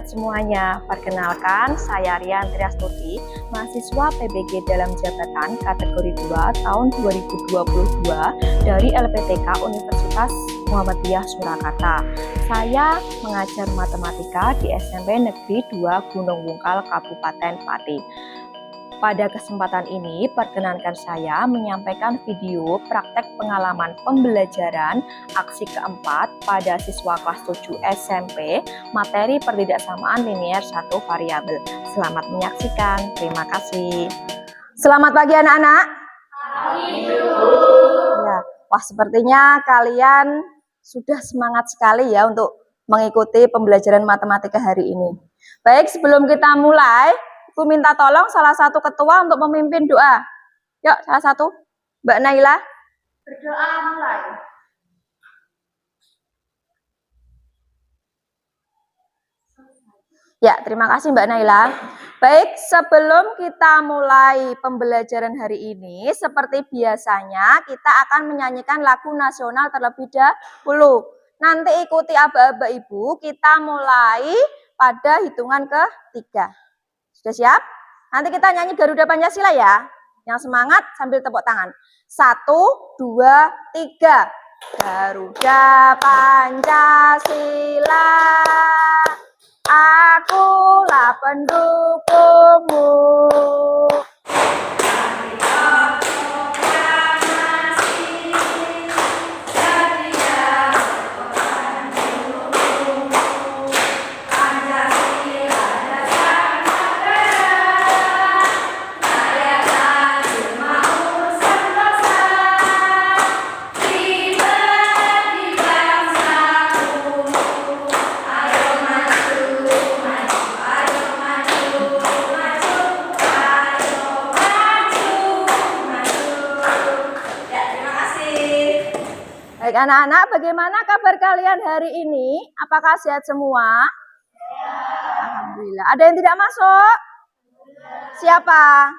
sahabat semuanya, perkenalkan saya Rian Triastuti, mahasiswa PBG dalam jabatan kategori 2 tahun 2022 dari LPTK Universitas Muhammadiyah Surakarta. Saya mengajar matematika di SMP Negeri 2 Gunung Wungkal, Kabupaten Pati. Pada kesempatan ini, perkenankan saya menyampaikan video praktek pengalaman pembelajaran aksi keempat pada siswa kelas 7 SMP, materi pertidaksamaan linier 1 variabel. Selamat menyaksikan, terima kasih. Selamat pagi anak-anak. Ya, wah sepertinya kalian sudah semangat sekali ya untuk mengikuti pembelajaran matematika hari ini. Baik, sebelum kita mulai, Ibu minta tolong salah satu ketua untuk memimpin doa. Yuk, salah satu. Mbak Naila. Berdoa mulai. Ya, terima kasih Mbak Naila. Baik, sebelum kita mulai pembelajaran hari ini, seperti biasanya kita akan menyanyikan lagu nasional terlebih dahulu. Nanti ikuti aba-aba Ibu, kita mulai pada hitungan ke-3. Sudah siap? Nanti kita nyanyi Garuda Pancasila ya. Yang semangat sambil tepuk tangan. 1, 2, 3. Garuda Pancasila, akulah pendukungmu. Baik anak-anak, bagaimana kabar kalian hari ini? Apakah sehat semua? Alhamdulillah. Ada yang tidak masuk? Siapa?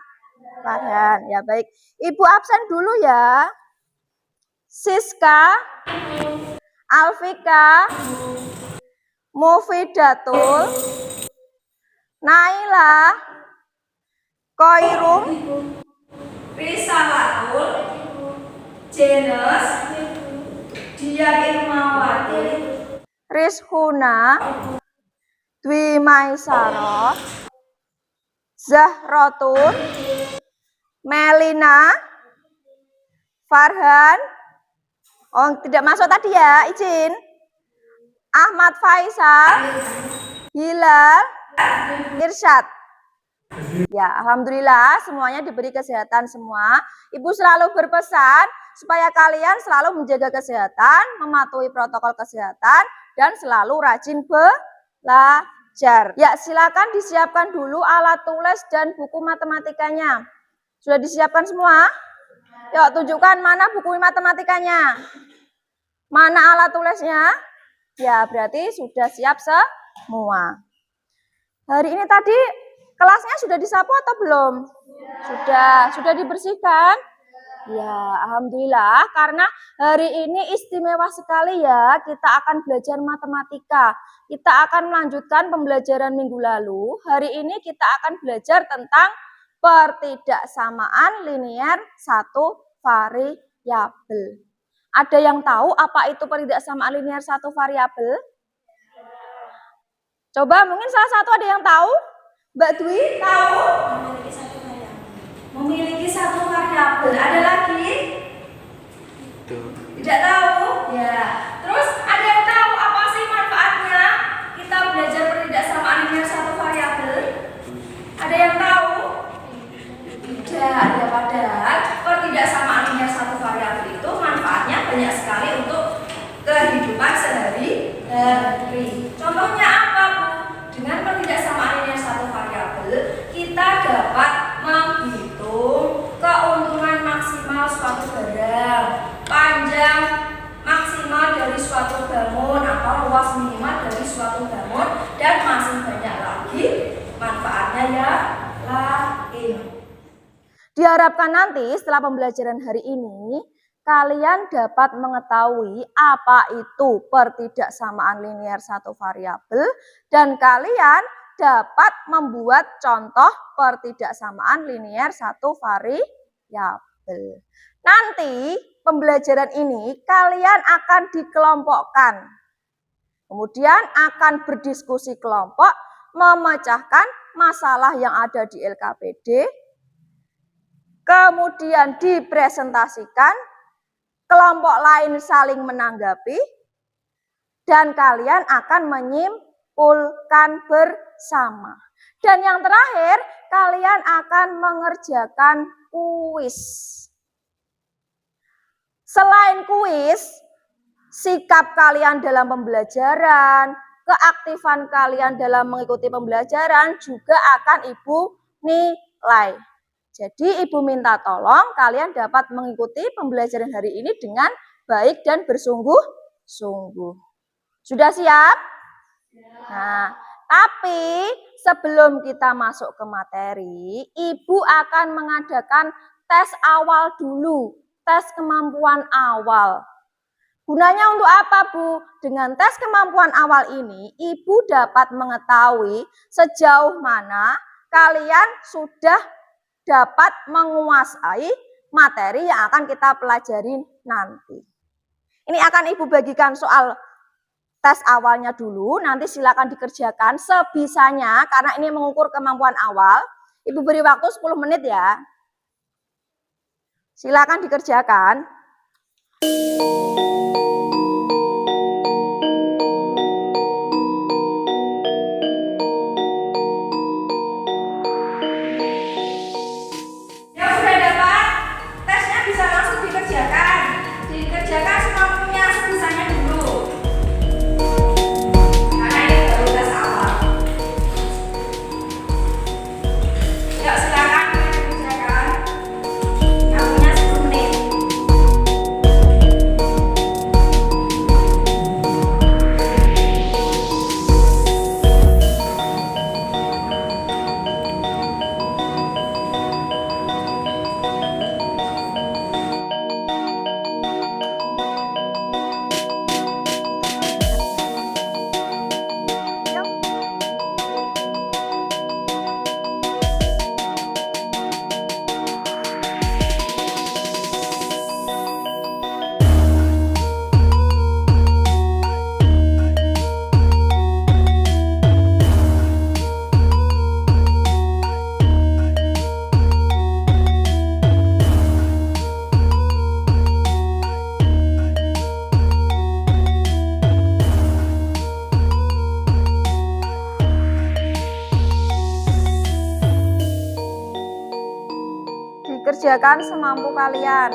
Farhan. Ya baik. Ibu absen dulu ya. Siska, Alfika, Mufidatul, Naila, Koirum, Risalatul, Jenes, Dia Irmawati, Rishuna, Dwi Maisaro, Zahrotun, Melina, Farhan. Oh, tidak masuk tadi ya, izin. Ahmad Faisal, Hilal, Irsyad. Ya, alhamdulillah semuanya diberi kesehatan semua. Ibu selalu berpesan supaya kalian selalu menjaga kesehatan, mematuhi protokol kesehatan, dan selalu rajin belajar. Ya, silakan disiapkan dulu alat tulis dan buku matematikanya. Sudah disiapkan semua? Yuk, tunjukkan mana buku matematikanya. Mana alat tulisnya? Ya, berarti sudah siap semua. Hari ini tadi kelasnya sudah disapu atau belum? Sudah dibersihkan? Ya, alhamdulillah karena hari ini istimewa sekali ya, kita akan belajar matematika. Kita akan melanjutkan pembelajaran minggu lalu. Hari ini kita akan belajar tentang pertidaksamaan linier 1 variabel. Ada yang tahu apa itu pertidaksamaan linier 1 variabel? Coba mungkin salah satu ada yang tahu? Mbak Dwi tahu? Memiliki satu variabel. Ada lagi? Tidak tahu? Ya. Terus ada yang tahu apa sih manfaatnya kita belajar pertidaksamaan linier 1 variabel? Ada yang tahu? Tidak. Ya, padahal pertidaksamaan linier 1 variabel itu manfaatnya banyak sekali untuk kehidupan sehari-hari. Contohnya apa, Bu? Dengan pertidaksamaan linier 1 variabel, kita dapat menghitung keuntungan maksimal suatu barang, panjang maksimal dari suatu bangun atau luas minimal dari suatu bangun, dan masih banyak lagi manfaatnya ya lain. Diharapkan nanti setelah pembelajaran hari ini, kalian dapat mengetahui apa itu pertidaksamaan linier satu variabel dan kalian dapat membuat contoh pertidaksamaan linier satu variabel. Nanti pembelajaran ini kalian akan dikelompokkan. Kemudian akan berdiskusi kelompok, memecahkan masalah yang ada di LKPD, kemudian dipresentasikan, kelompok lain saling menanggapi, dan kalian akan menyimpulkan bersama. Dan yang terakhir, kalian akan mengerjakan kuis. Selain kuis, sikap kalian dalam pembelajaran, keaktifan kalian dalam mengikuti pembelajaran juga akan Ibu nilai. Jadi Ibu minta tolong kalian dapat mengikuti pembelajaran hari ini dengan baik dan bersungguh-sungguh. Sudah siap? Nah, tapi sebelum kita masuk ke materi, Ibu akan mengadakan tes awal dulu, tes kemampuan awal. Gunanya untuk apa, Bu? Dengan tes kemampuan awal ini, Ibu dapat mengetahui sejauh mana kalian sudah dapat menguasai materi yang akan kita pelajari nanti. Ini akan Ibu bagikan soal tes awalnya dulu, nanti silakan dikerjakan sebisanya, karena ini mengukur kemampuan awal. Ibu beri waktu 10 menit ya. Silakan dikerjakan. Kerjakan semampu kalian.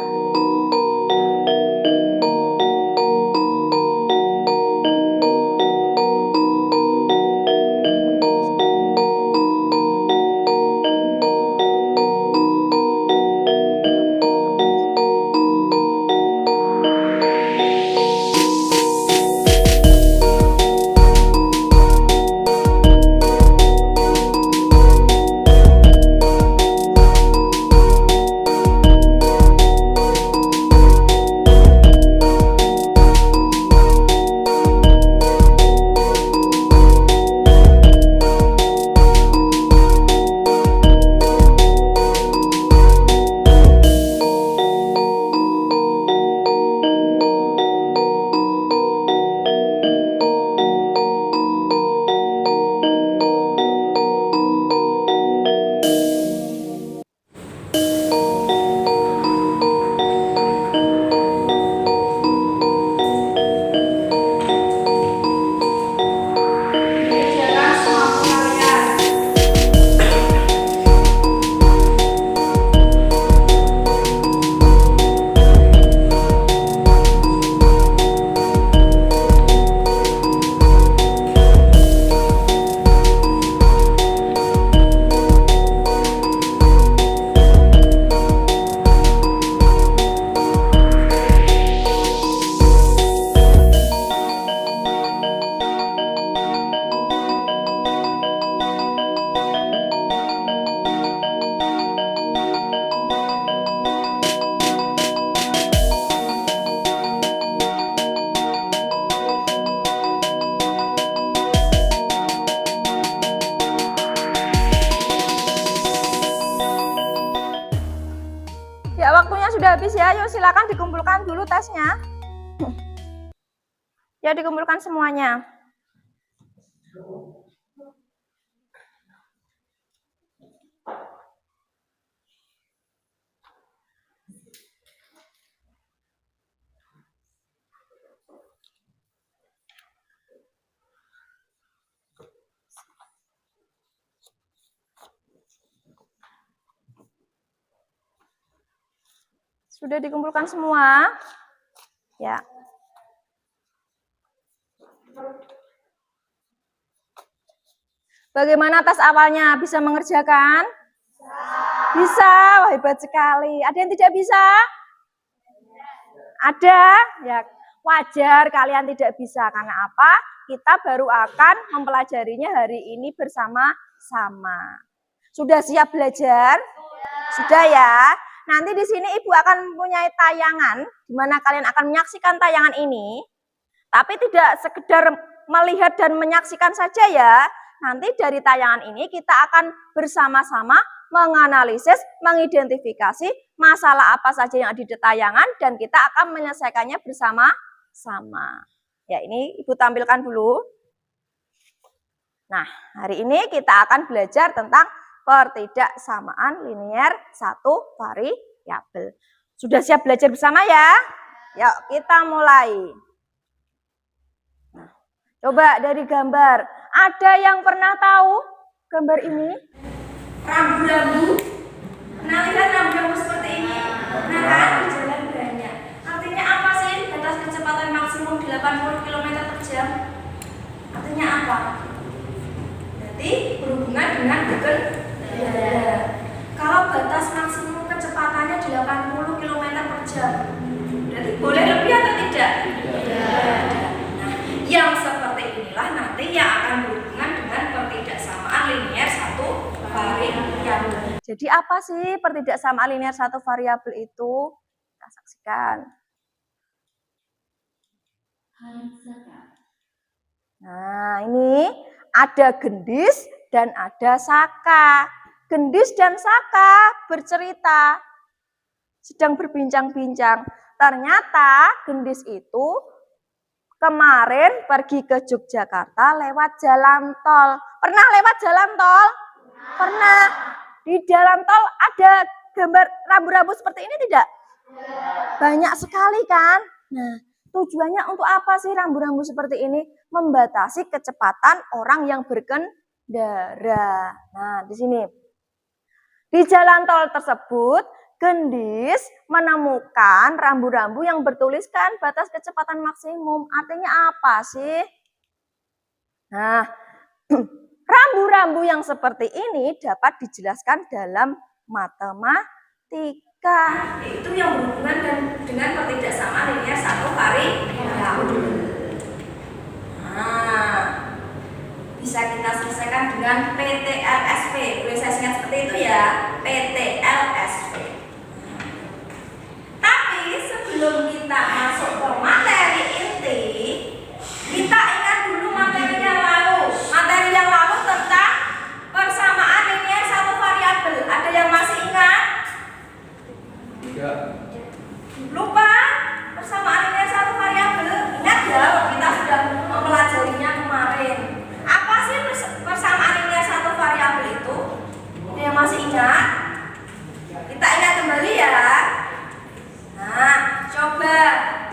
sudah habis ya? Yuk silakan dikumpulkan dulu tesnya. Ya dikumpulkan semuanya. Sudah dikumpulkan semua? Ya. Bagaimana tes awalnya? Bisa mengerjakan? Bisa. Wah, hebat sekali. Ada yang tidak bisa? Ada? Ya, wajar kalian tidak bisa. Karena apa? Kita baru akan mempelajarinya hari ini bersama-sama. Sudah siap belajar? Sudah ya? Nanti di sini Ibu akan mempunyai tayangan di mana kalian akan menyaksikan tayangan ini. Tapi tidak sekedar melihat dan menyaksikan saja ya. Nanti dari tayangan ini kita akan bersama-sama menganalisis, mengidentifikasi masalah apa saja yang ada di tayangan dan kita akan menyelesaikannya bersama-sama. Ya, ini Ibu tampilkan dulu. Nah, hari ini kita akan belajar tentang pertidaksamaan linier satu variabel. Sudah siap belajar bersama ya? Yuk kita mulai. Nah, coba dari gambar. Ada yang pernah tahu gambar ini? Rambu-rambu. Pernah lihat rambu-rambu seperti ini? Nah kan, di jalan banyak. Artinya apa sih batas kecepatan maksimum 80 km per jam? Artinya apa? Berarti berhubungan dengan berkendara. Kalau batas maksimum kecepatannya 80 km per jam, berarti boleh lebih atau tidak? Tidak. Nah, yang seperti inilah nanti yang akan berhubungan dengan pertidaksamaan linier satu variabel. Jadi apa sih pertidaksamaan linier satu variabel itu? Kita saksikan. Nah, ini ada gendis dan ada saka. Gendis dan saka bercerita, sedang berbincang-bincang. Ternyata gendis itu kemarin pergi ke Yogyakarta lewat jalan tol. Pernah lewat jalan tol? Pernah. Di jalan tol ada gambar rambu-rambu seperti ini tidak? Banyak sekali kan? Nah, tujuannya untuk apa sih rambu-rambu seperti ini? Membatasi kecepatan orang yang berkendara. Nah, di sini. Di jalan tol tersebut, gendis menemukan rambu-rambu yang bertuliskan batas kecepatan maksimum. Artinya apa sih? Nah, rambu-rambu yang seperti ini dapat dijelaskan dalam matematika. Itu yang berhubungan dengan pertidaksamaan linier satu variabel. Nah, bisa kita selesaikan dengan PTLSP. Boleh saya singkat seperti itu ya, PTLSP. Tapi sebelum kita masuk ke materi inti, kita ingat dulu materi yang lalu. Materi yang lalu tentang persamaan linier satu variabel. Ada yang masih ingat? Tidak. Lupa persamaan linier satu variabel? Ingat ya, kita sudah mempelajarinya kemarin. Apa sih persamaan linier satu variabel itu? Ada yang masih ingat? Kita ingat kembali ya. Nah, coba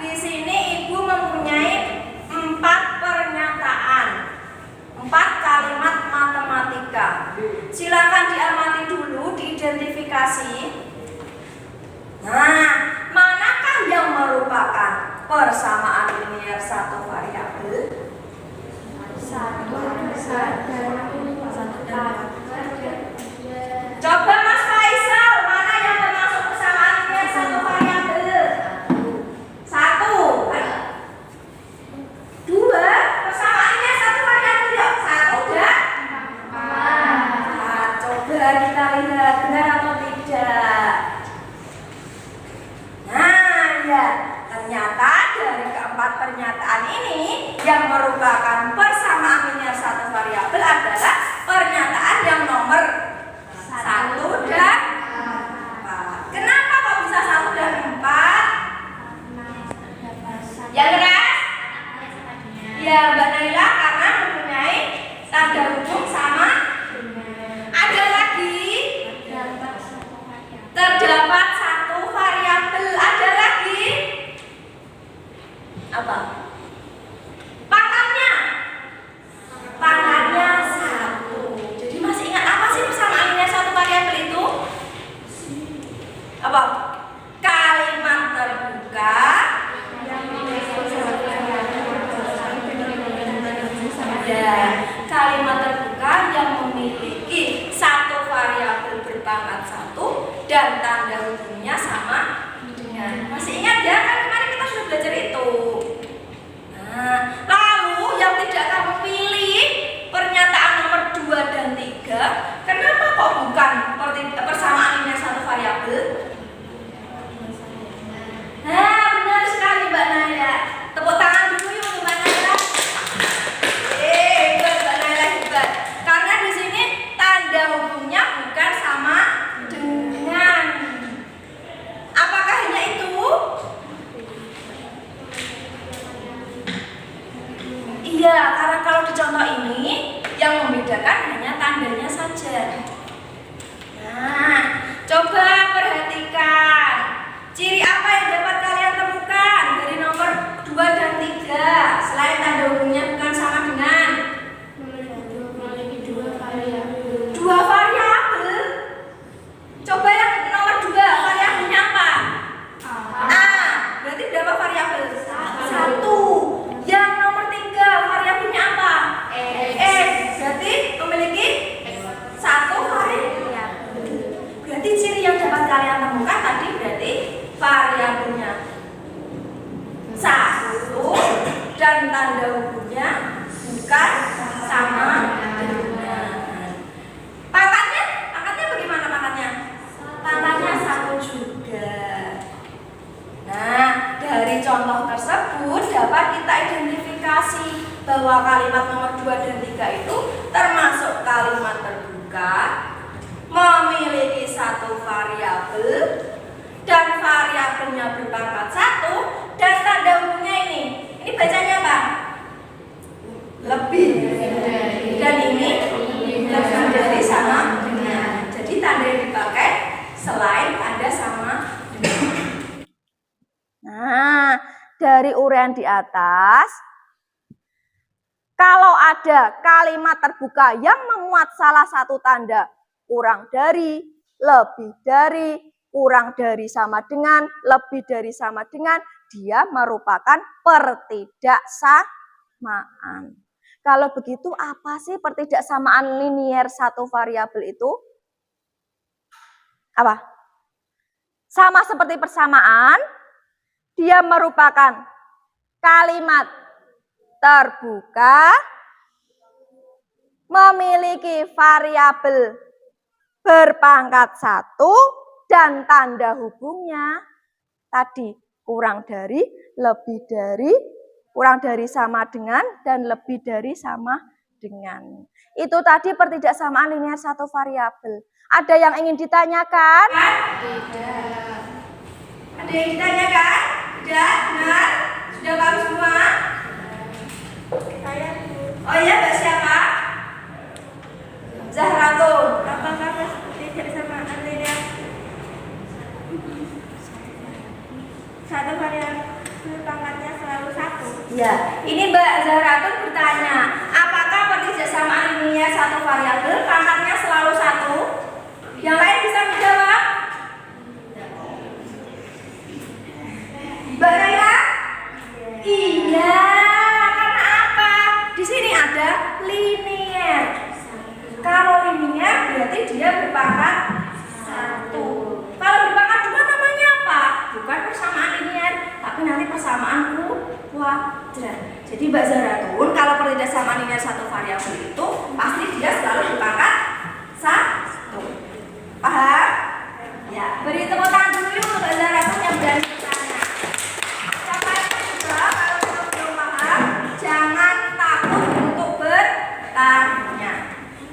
di sini Ibu mempunyai 4 pernyataan, 4 kalimat matematika. Silakan diamati dulu, diidentifikasi. Nah, manakah yang merupakan persamaan linier satu variabel? Coba Mas Faisal, mana yang termasuk persamaan linier satu variabel? 1, 2, persamaan linier satu variabel yuk. 1 dan 4. Nah, coba kita lihat benar atau tidak. Nah, ya, ternyata dari keempat pernyataan ini yang merupakan persamaan linier satu variabel adalah pernyataan yang nomor 1 dan 4. Kenapa kok bisa 1 dan dan tanda hubungnya sama dengan. Masih ingat ya, kan kemarin kita sudah belajar itu. Nah, lalu yang tidak kamu pilih pernyataan nomor 2 dan 3, kenapa kok bukan persamaan linear satu variabel? Nah, benar sekali Mbak Naya. Tepuk tangan dulu yuk untuk Mbak Naya. Hebat Mbak Naya, hebat. Karena di sini tanda hubungnya bukan sama dengan. Apakah hanya itu? Iya, karena kalau di contoh ini yang membedakan hanya tandanya saja. Nah, coba perhatikan ciri apa yang dapat kalian temukan dari nomor 2 dan 3 selain tanda hubungnya bukan sama dengan. Dua variabel. Coba yang nomor 2 variabelnya apa? A. Berarti berapa variabel? 1. Yang nomor 3 variabelnya apa? X. Berarti memiliki 1 variabel. Berarti ciri yang dapat kalian temukan tadi berarti variabelnya 1 dan tanda hubungnya bukan sama dengan. Pangkatnya bagaimana pangkatnya? Pangkatnya 1 juga. Nah, dari contoh tersebut dapat kita identifikasi bahwa kalimat nomor 2 dan 3 itu termasuk kalimat terbuka, memiliki 1 variabel, dan variabelnya berpangkat 1, dan tanda hubungnya ini bacanya apa? Lebih. Dan ini lebih dari sama dengan. Jadi tanda yang dipakai selain tanda sama dengan. Nah, dari uraian di atas, kalau ada kalimat terbuka yang memuat salah satu tanda kurang dari, lebih dari, kurang dari sama dengan, lebih dari sama dengan, dia merupakan pertidaksamaan. Kalau begitu apa sih pertidaksamaan linier satu variabel itu? Apa? Sama seperti persamaan, dia merupakan kalimat terbuka, memiliki variabel berpangkat 1, dan tanda hubungnya tadi kurang dari, lebih dari, kurang dari sama dengan, dan lebih dari sama dengan. Itu tadi pertidaksamaan linear satu variabel. Ada yang ingin ditanyakan? Tidak. Ada yang ditanyakan? Tidak? Benar? Sudah paham semua? Saya. Oh iya, Mbak siapa? Zahratun. Apakah pertidaksamaan linear satu variabel pangkatnya selalu 1? Ya, ini Mbak Zahratun bertanya, apakah pertidaksamaan linear satu variabel pangkatnya selalu 1? Yang lain bisa menjawab? Mbak Naya? Iya, karena apa? Di sini ada linear. Kalau linear berarti dia berpangkat 1. Kalau berpangkat 2 namanya apa? Bukan persamaan linear, tapi nanti persamaan kuadrat. Jadi Mbak Zahratun, kalau pertidaksamaan linear satu variabel itu pasti dia selalu berpangkat 1. Paham? Ya, beri tepuk tangan dulu yuk untuk Mbak Zahratun yang berani bertanya. Siapa yang juga kalau kita belum paham, jangan takut untuk bertanya.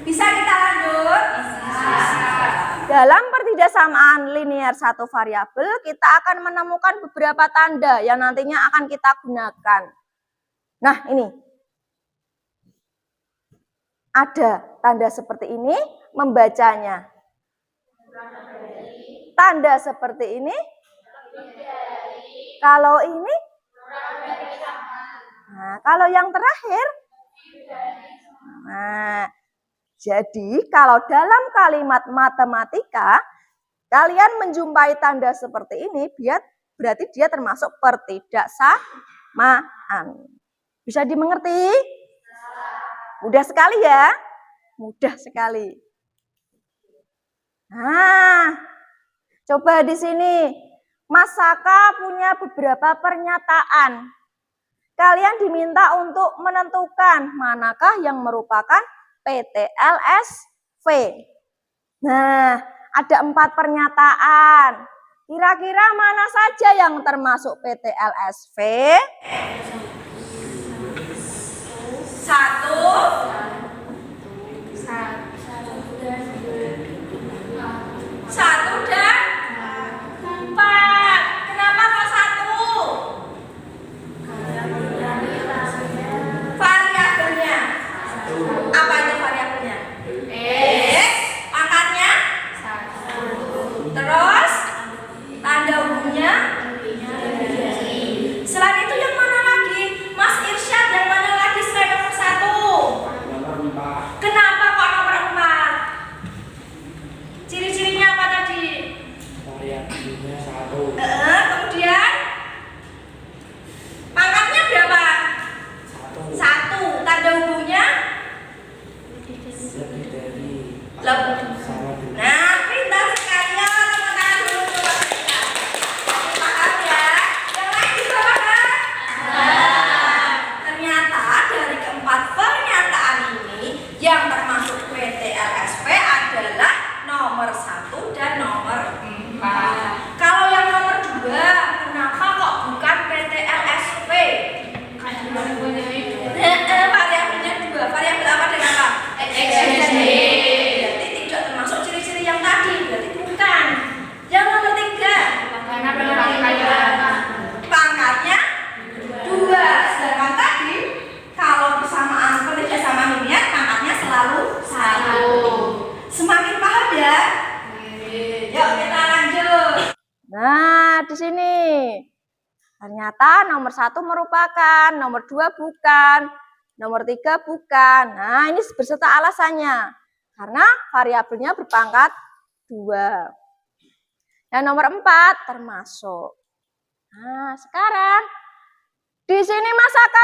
Bisa kita lanjut? Bisa. Dalam pertidaksamaan linear satu variabel, kita akan menemukan beberapa tanda yang nantinya akan kita gunakan. Nah, ini. Ada tanda seperti ini, membacanya. Tanda seperti ini. Kalau ini. Nah, kalau yang terakhir. Nah, jadi kalau dalam kalimat matematika, kalian menjumpai tanda seperti ini, berarti dia termasuk pertidaksamaan. Bisa dimengerti? Mudah sekali ya? Mudah sekali. Nah, Coba di sini, Mas Saka punya beberapa pernyataan. Kalian diminta untuk menentukan manakah yang merupakan PT-LSV. Nah, ada 4 pernyataan. Kira-kira mana saja yang termasuk PT-LSV? 1 dan 4. Kenapa kok 1? Variabelnya. Apa itu variabelnya? X. Pangkatnya? 1. Terus tanda hubungnya? Selain itu yang mana lagi? Mas Irsyad, yang mana lagi selain nomor 1? Kenapa kok nomor 4? Ciri-cirinya apa tadi? Variabelnya 1. Kemudian pangkatnya berapa? 1. Tanda hubungnya? Lebih dari sama dengan. Nah, pintar sekali ya, tepuk tangan dulu buat kita. Paham ya? Yang lain juga paham? Ternyata dari keempat pernyataan ini yang termasuk PT-LSV adalah nomor 1 dan nomor 4. Kalau yang nomor 2, kenapa kok bukan PT-LSV? Variabelnya 2. Variabel apa dan apa? X dan Y. Berarti tidak termasuk ciri-ciri yang tadi. Berarti bukan. Yang nomor 3, pangkatnya 2. Sedangkan tadi kalau bersamaan kerjasama linear, pangkatnya selalu 1. Semakin paham ya? Yuk kita lanjut. Nah, di sini ternyata nomor 1 merupakan, nomor 2 bukan, nomor 3 bukan. Nah, ini beserta alasannya. Karena variabelnya berpangkat 2. Dan nomor 4 termasuk. Nah, sekarang di sini Mas Saka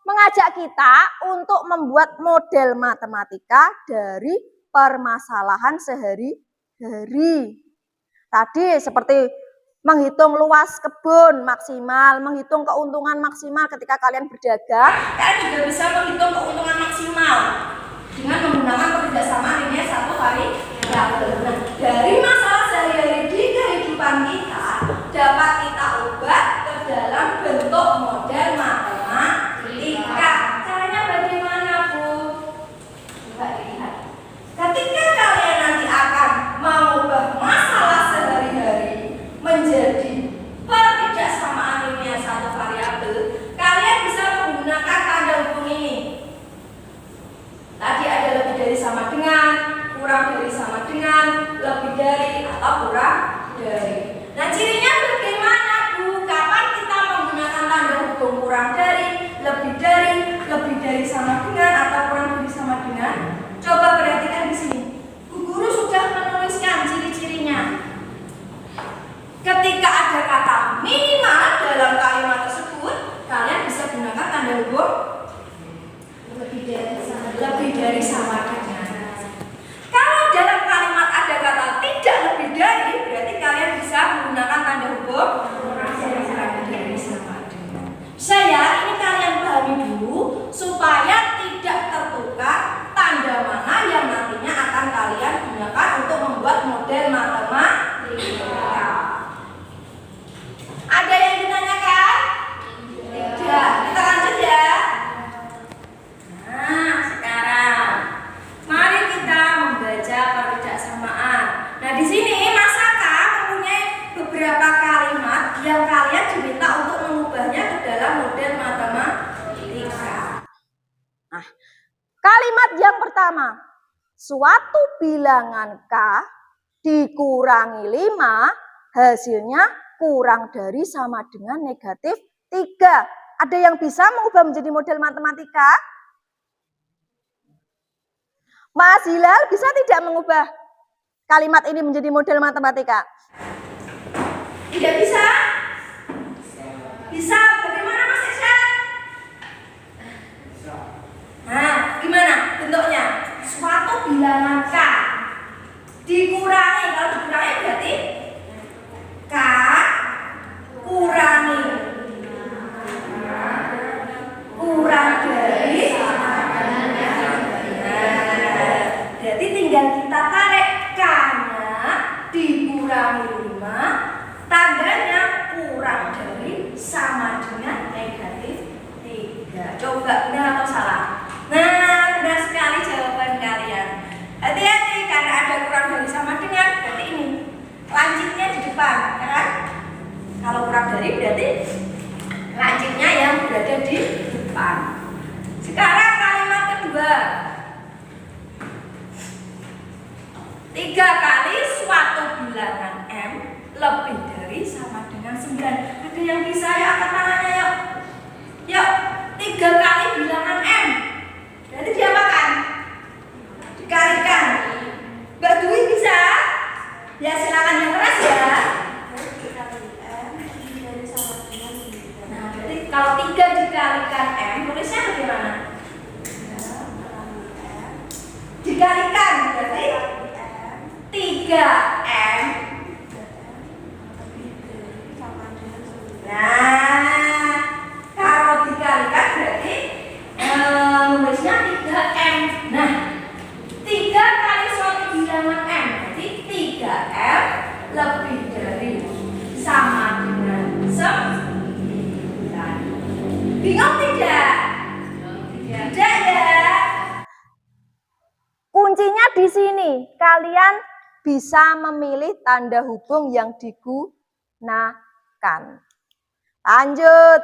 mengajak kita untuk membuat model matematika dari permasalahan sehari-hari. Tadi seperti menghitung luas kebun maksimal, menghitung keuntungan maksimal ketika kalian berdagang. Kalian juga bisa menghitung keuntungan maksimal dengan menggunakan kerjasama linear 1 variabel. Nah, dari masalah sehari-hari di kehidupan kita dapat kita ubah ke dalam bentuk model matematika. Caranya bagaimana, Bu? Coba dilihat. Ketika kalian nanti akan mengubah masalah sehari-hari menjadi perkejasaan linear 1 variabel, kalian bisa menggunakan tanda hubung ini. Tadi ada lebih dari sama dengan, kurang dari sama dengan, lebih dari atau kurang dari. Nah, cirinya bagaimana, Bu? Kapan kita menggunakan tanda hubung kurang dari, lebih dari sama dengan atau kurang dari sama dengan? Coba perhatikan di sini. Bu Guru sudah menuliskan ciri-cirinya. Ketika ada kata minimal dalam kalimat tersebut, kalian bisa gunakan tanda hubung lebih dari sama dengan. Kalau dalam kalimat ada kata tidak lebih dari, berarti kalian bisa menggunakan tanda hubung kurang dari sama dengan. Saya ini kalian pahami dulu supaya tidak tertukar tanda mana yang nantinya akan kalian gunakan untuk membuat model matematika. Ada yang ditanyakan? Tidak. Kita lanjut ya. Nah, sekarang mari kita membaca perkejasaan. Nah, di sini Mas Saka mempunyai beberapa kalimat yang kalian diminta untuk mengubahnya ke dalam model matematika. Nah, kalimat yang pertama, suatu bilangan K dikurangi 5, hasilnya kurang dari sama dengan negatif 3. Ada yang bisa mengubah menjadi model matematika? Mas Hilal bisa tidak mengubah kalimat ini menjadi model matematika? Tidak bisa? Bisa. Bagaimana Mas Irsyad? Nah, gimana bentuknya? Suatu bilangan K dikurangi, kalau dikurangi berarti Ada yang bisa, yuk angkat tangannya yuk. Yuk, 3 kali bilangan M. Berarti diapakan? Dikalikan. Mbak Dwi bisa? Ya silakan yang keras ya. Nah, berarti kalau 3 dikalikan M, tulisnya bagaimana? Dikalikan, berarti 3M. Nah, kalau dikalikan berarti nulisnya 3M. Nah, 3 kali suatu bilangan M berarti 3M lebih dari sama dengan 9. Bingung tidak? Tidak ya. Kuncinya di sini. Kalian bisa memilih tanda hubung yang digunakan. Lanjut.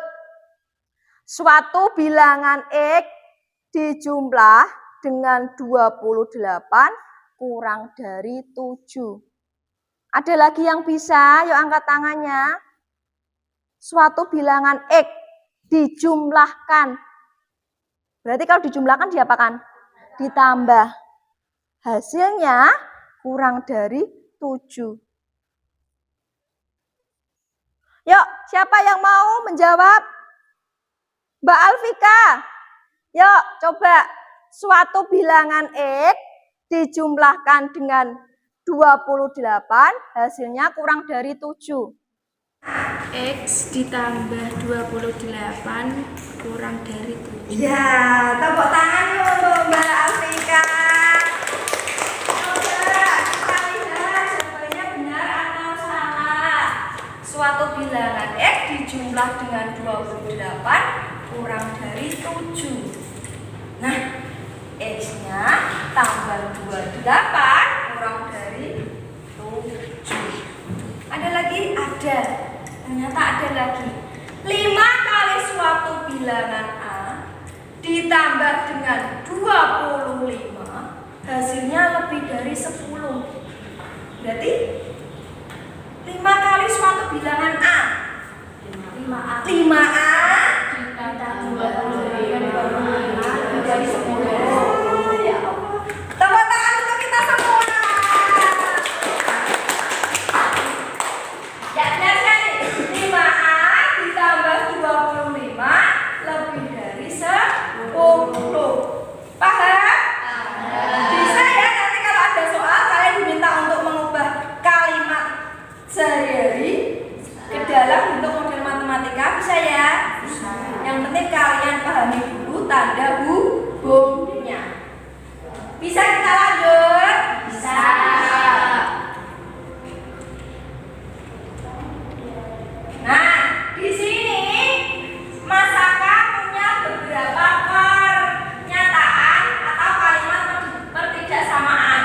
Suatu bilangan X dijumlah dengan 28 kurang dari 7. Ada lagi yang bisa? Yuk angkat tangannya. Suatu bilangan X dijumlahkan. Berarti kalau dijumlahkan diapakan? Ditambah. Hasilnya kurang dari 7. Yuk, siapa yang mau menjawab? Mbak Alfika. Yuk, coba. Suatu bilangan X dijumlahkan dengan 28, hasilnya kurang dari 7. X ditambah 28 kurang dari 7. Ya, tepuk tangan untuk Mbak Alfika. Coba kita lihat jawabannya benar atau salah. Suatu bilangan X dijumlah dengan 28 kurang dari 7. Nah, X-nya tambah 28 kurang dari 7. Ada lagi? Ada. Ternyata ada lagi. 5 kali suatu bilangan A ditambah dengan 25, hasilnya lebih dari 10. Berarti 5 kali suatu bilangan A. 5A ditambah 25 dari 10. Ya Allah. Tepuk tangan untuk kita semua. Ya benar sekali. 5A ditambah 25 lebih dari 10. Paham? Bisa ya, nanti kalau ada soal kalian diminta untuk mengubah kalimat sehari-hari ke dalam bentuk model matematika, bisa ya? Bisa. Yang penting kalian pahami dulu tanda hubungnya. Bisa kita lanjut? Bisa. Nah, di sini Mas Saka punya beberapa pernyataan atau kalimat pertidaksamaan.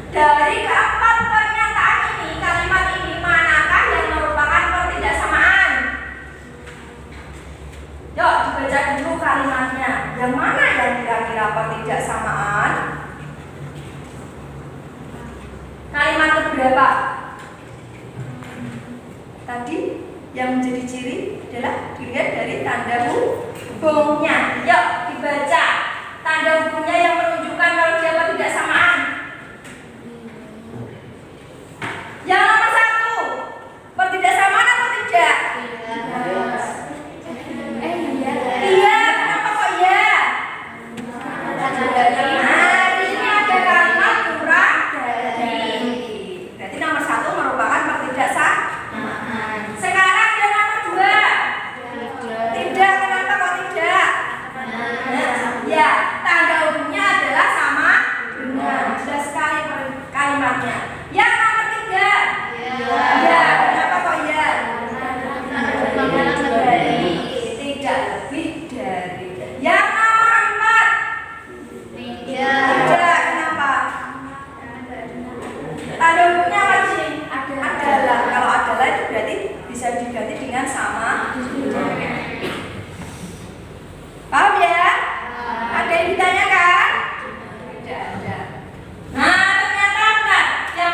Dari keempat pernyataan ini, kalimat ini manakah yang merupakan pertidaksamaan? Yuk dibaca dulu kalimatnya. Yang mana yang kira-kira pertidaksamaan? Kalimat keberapa? Tadi yang menjadi ciri adalah dilihat dari tanda hubungnya. Yuk dibaca tanda hubungnya yang menunjukkan kalau dia pertidaksamaan. Yang nomor 1, pertidaksamaan atau tidak? Iya, kenapa kok iya? Nah, di sini ada kalimat kurang dari. Berarti nomor 1 merupakan pertidaksamaan. Sekarang yang nomor 2. Tidak, kenapa kok tidak? Ya, tanda hubungnya adalah sama dengan. Jelas sekali kalimatnya. Yang nomor 3. Ya, kenapa kok ya? Tidak lebih dari. Yang nomor 4. Tidak, kenapa? Tanda hubungnya apa sih? Adalah. Kalau adalah itu berarti bisa diganti dengan sama. Paham ya? Ada yang ditanyakan? Tidak ada. Nah, ternyata benar. Yang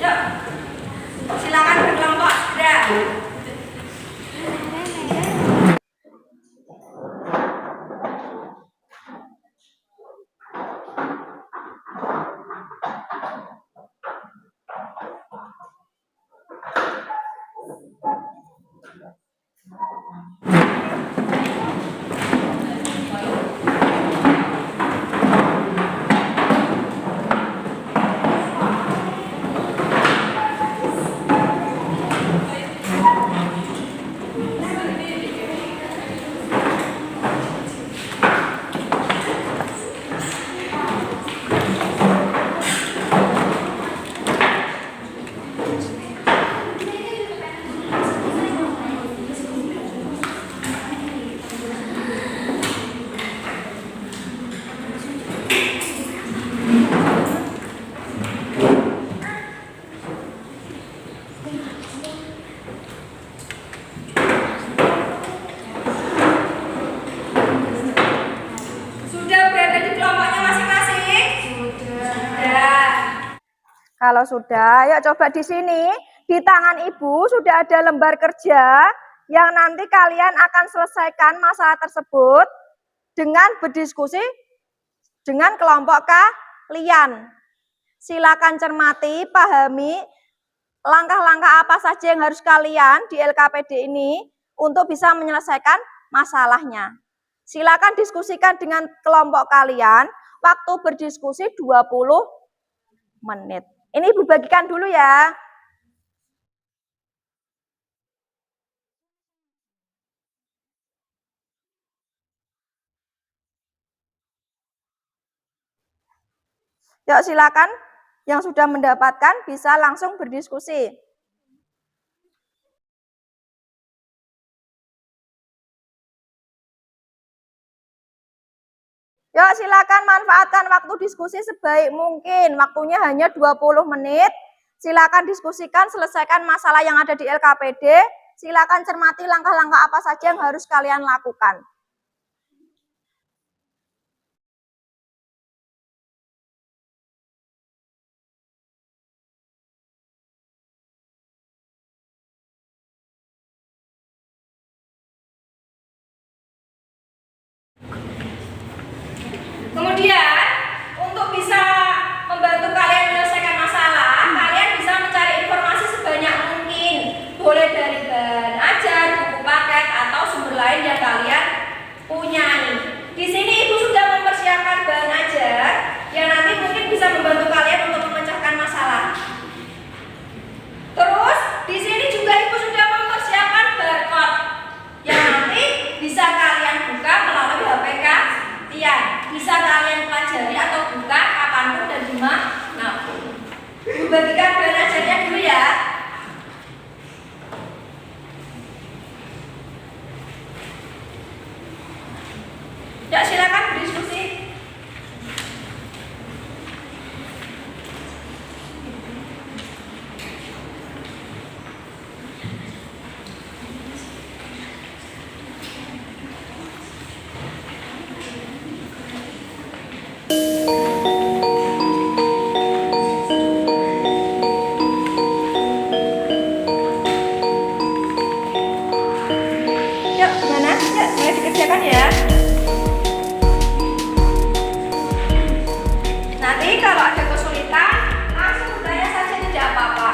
Yuk, silakan berkelompok segera. Kalau sudah, yuk coba di sini. Di tangan ibu sudah ada lembar kerja yang nanti kalian akan selesaikan masalah tersebut dengan berdiskusi dengan kelompok kalian. Silakan cermati, pahami langkah-langkah apa saja yang harus kalian di LKPD ini untuk bisa menyelesaikan masalahnya. Silakan diskusikan dengan kelompok kalian. Waktu berdiskusi 20 menit. Ini Ibu bagikan dulu ya. Yuk silakan yang sudah mendapatkan bisa langsung berdiskusi. Yuk silakan manfaatkan waktu diskusi sebaik mungkin. Waktunya hanya 20 menit. Silakan diskusikan, selesaikan masalah yang ada di LKPD. Silakan cermati langkah-langkah apa saja yang harus kalian lakukan. Kemudian, untuk bisa membantu kalian menyelesaikan masalah, kalian bisa mencari informasi sebanyak mungkin. Boleh dari bahan ajar, buku paket, atau sumber lain yang kalian punyai. Di sini Ibu sudah mempersiapkan bahan ajar yang nanti mungkin bisa membantu kalian untuk memecahkan masalah. Terus, di sini juga Ibu sudah mempersiapkan barcode yang nanti bisa kalian buka melalui HP kalian. Bisa kalian pelajari atau buka kapanpun dan dimanapun. Ibu bagikan bahan ajarnya dulu ya. Ya silakan berdiskusi. Yuk, gimana? Yuk, mulai dikerjakan ya. Nanti kalau ada kesulitan, langsung bertanya saja, tidak apa-apa.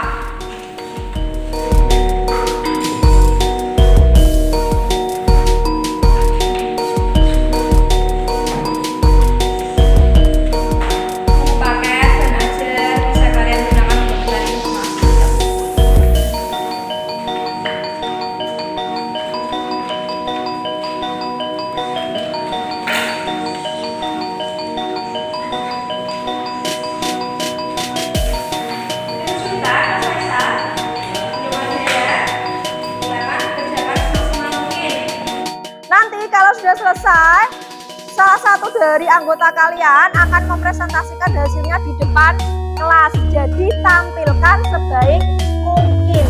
Buku paket dan ajar bisa kalian gunakan untuk mencari informasi. Nanti kalau sudah selesai, salah satu dari anggota kalian akan mempresentasikan hasilnya di depan kelas. Jadi tampilkan sebaik mungkin.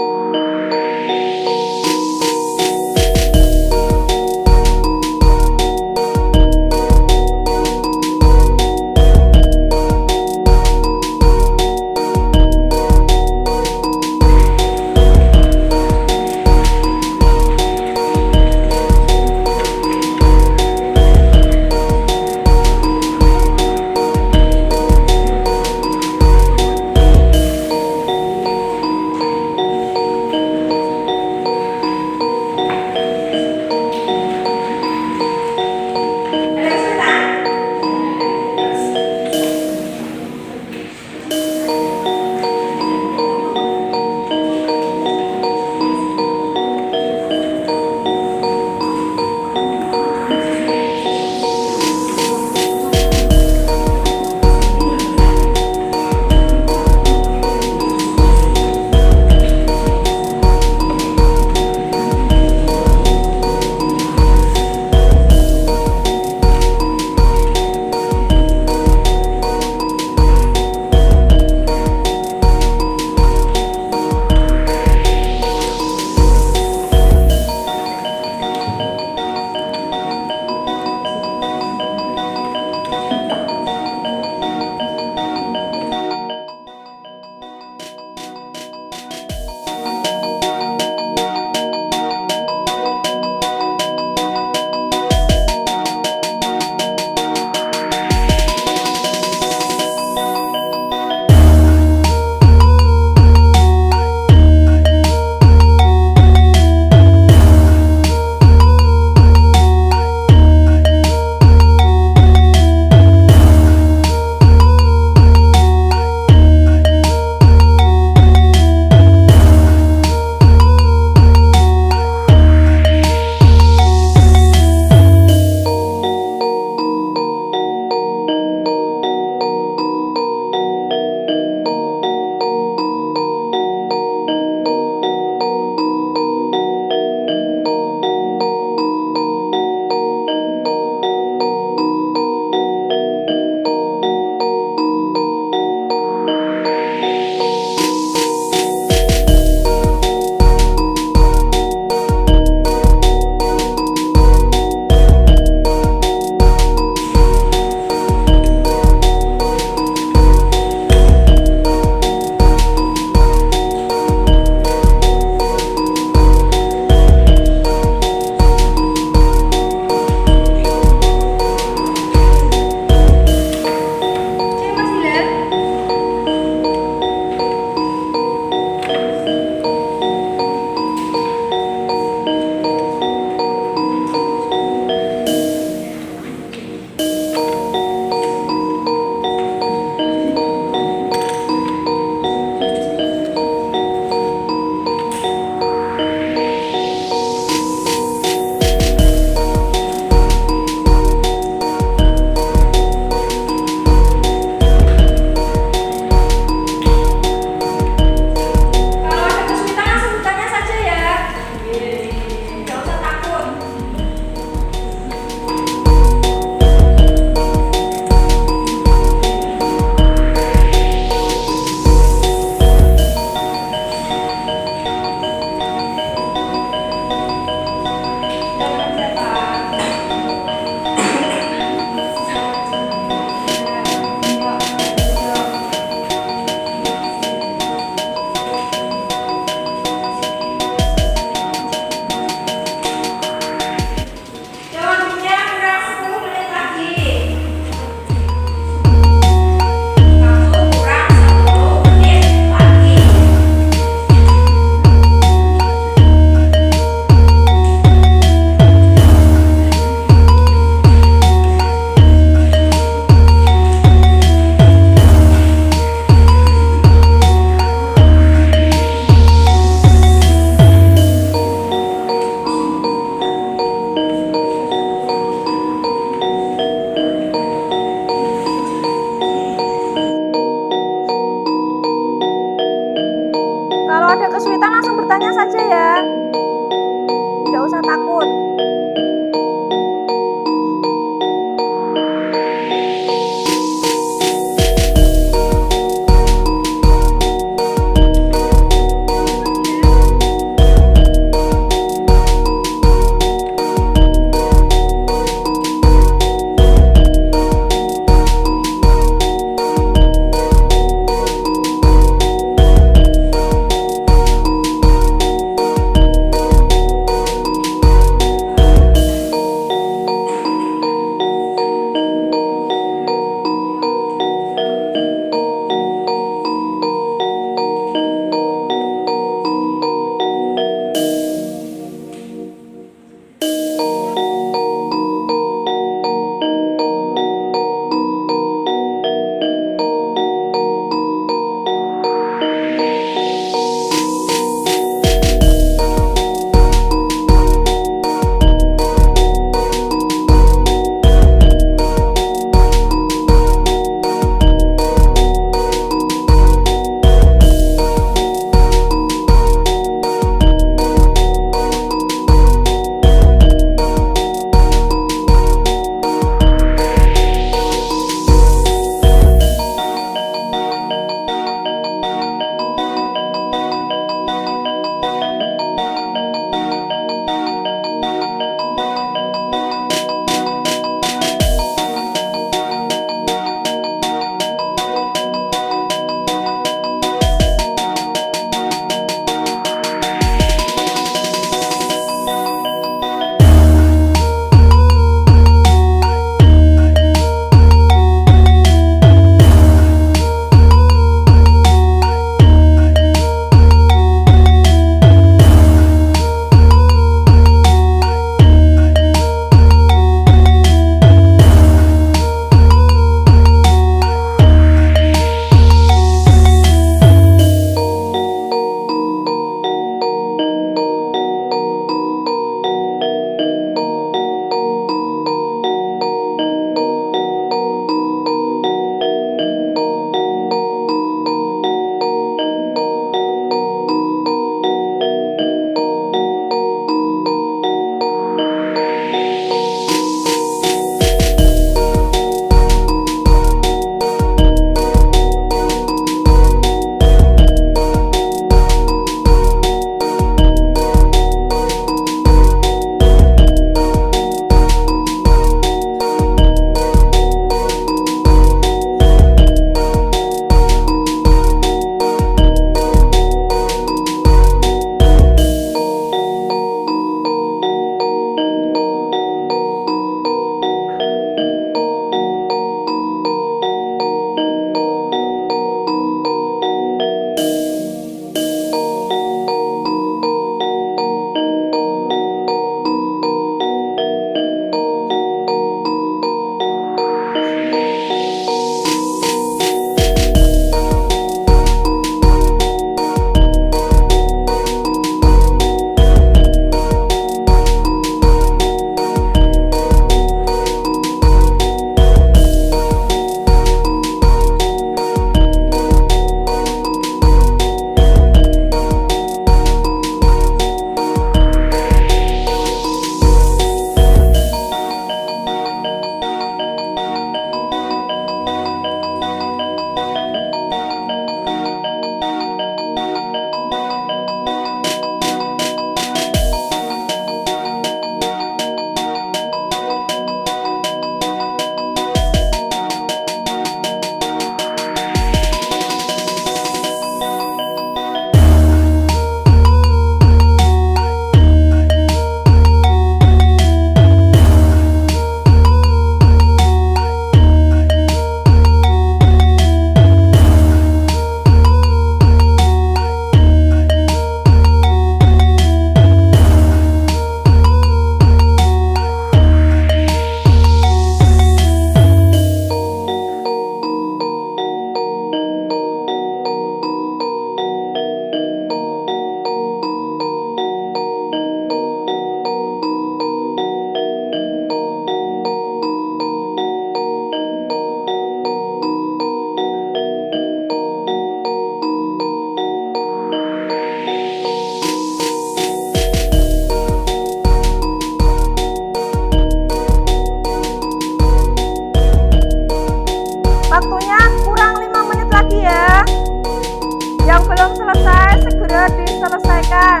Ayo diselesaikan.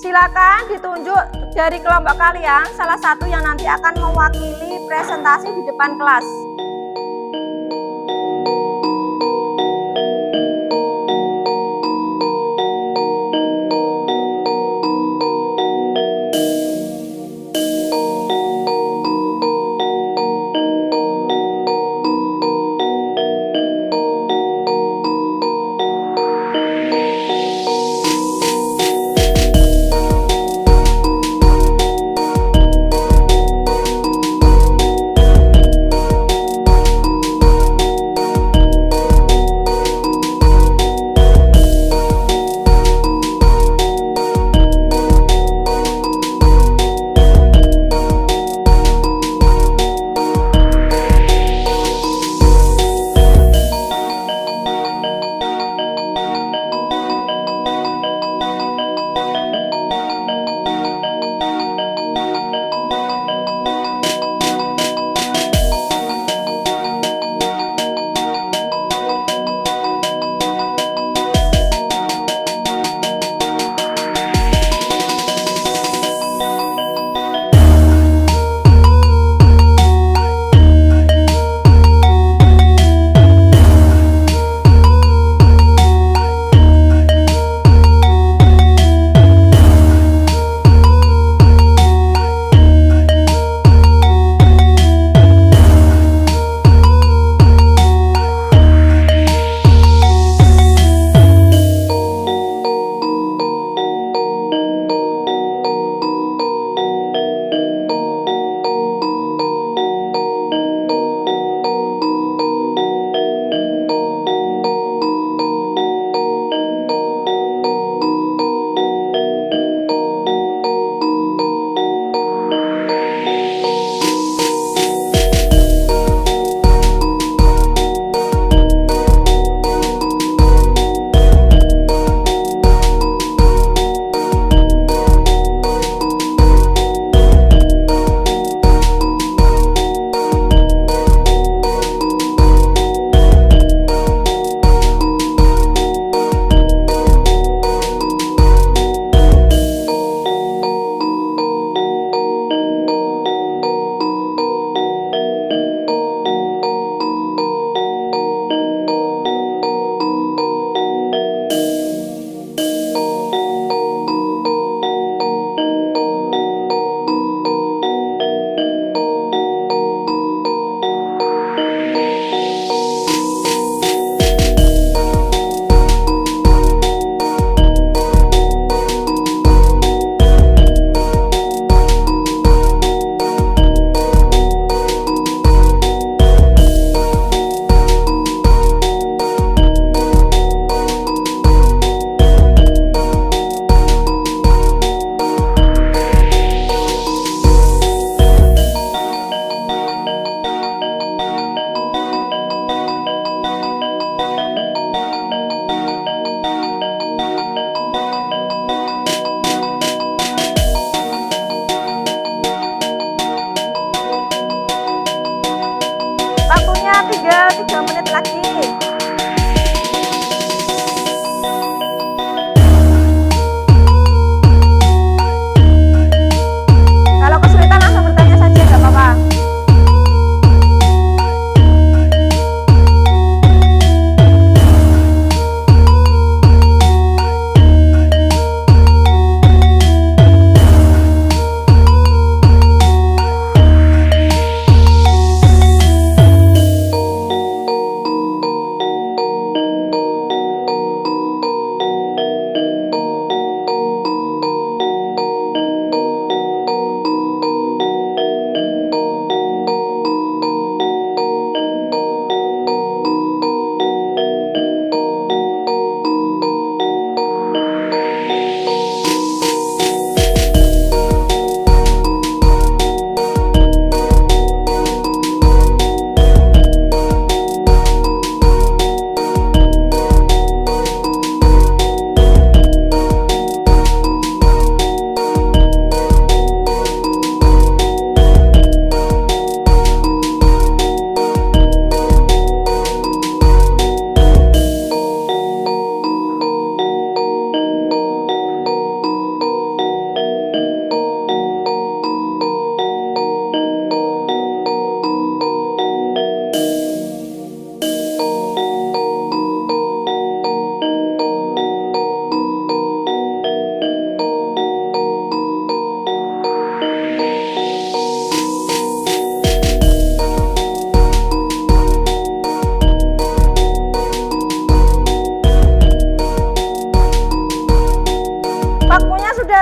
Silakan ditunjuk dari kelompok kalian salah satu yang nanti akan mewakili presentasi di depan kelas.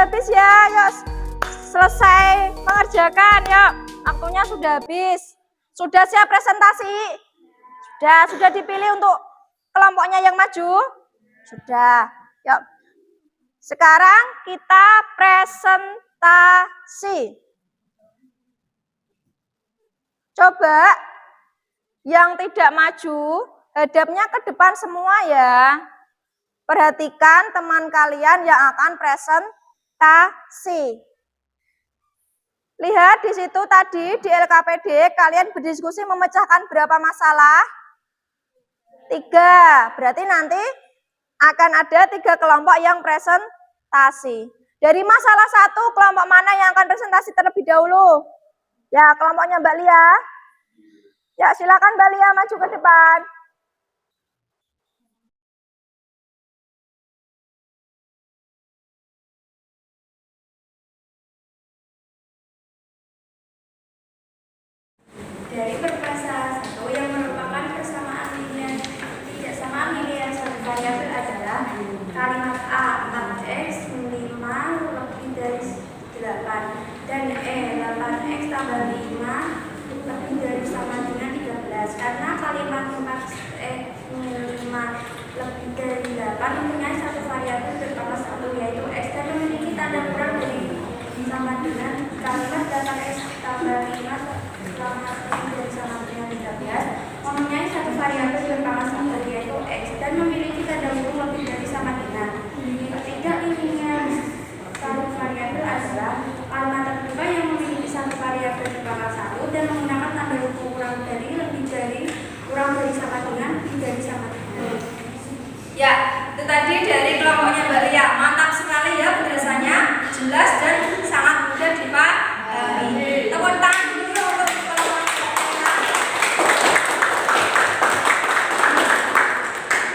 sudah habis ya. Yuk selesai mengerjakan. Yuk, waktunya sudah habis. Sudah siap presentasi? Sudah dipilih untuk kelompoknya yang maju? Sudah. Yuk. Sekarang kita presentasi. Coba yang tidak maju, hadapnya ke depan semua ya. Perhatikan teman kalian yang akan presentasi. Lihat di situ tadi di LKPD kalian berdiskusi memecahkan berapa masalah? 3. Berarti nanti akan ada 3 kelompok yang presentasi. Dari masalah 1, kelompok mana yang akan presentasi terlebih dahulu? Ya, kelompoknya Mbak Lia. Ya, silakan Mbak Lia maju ke depan. Dari permasalahan 1 yang merupakan persamaan linear tidak samaan linear satu variabel adalah kalimat A 4x 5 lebih dari 8 dan E 8x tambah 5 lebih dari sama dengan 13. Karena kalimat 4x 5 lebih dari 8 mempunyai satu variabel berpangkat 1 yaitu x dan memiliki tanda kurang dari sama dengan kalimat 8x tambah 5 dari sama dengan 13 mempunyai satu variabel berpangkat 1 yaitu x dan memiliki tanda kurung lebih dari sama dengan. Ketiga linear satu variabel adalah kalimat terbuka yang memiliki satu variabel berpangkat 1 dan menggunakan tanda kurung kurang dari lebih dari kurang dari sama dengan lebih dari sama dengan. Ya, itu tadi dari kelompoknya Mbak Lia. Mantap sekali ya penjelasannya, jelas dan sangat mudah dipahami. Tepuk tangan dulu untuk kelompoknya.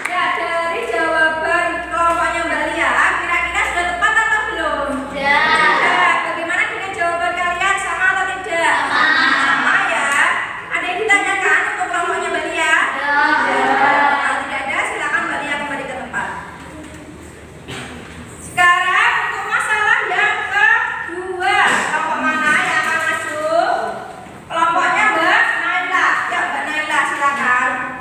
Ya, dari jawaban kelompoknya Mbak Lia, kira-kira sudah tepat atau belum? Sudah. Bagaimana dengan jawaban kalian? Sama atau tidak? Sama ya. Ada yang ditanyakan untuk kelompoknya Mbak Lia? Kalau tidak ada, silakan Mbak Lia kembali ke tempat. Sekarang untuk masalah yang kedua, kelompok mana yang akan masuk? Kelompoknya Mbak Naila. Ya Mbak Naila silakan.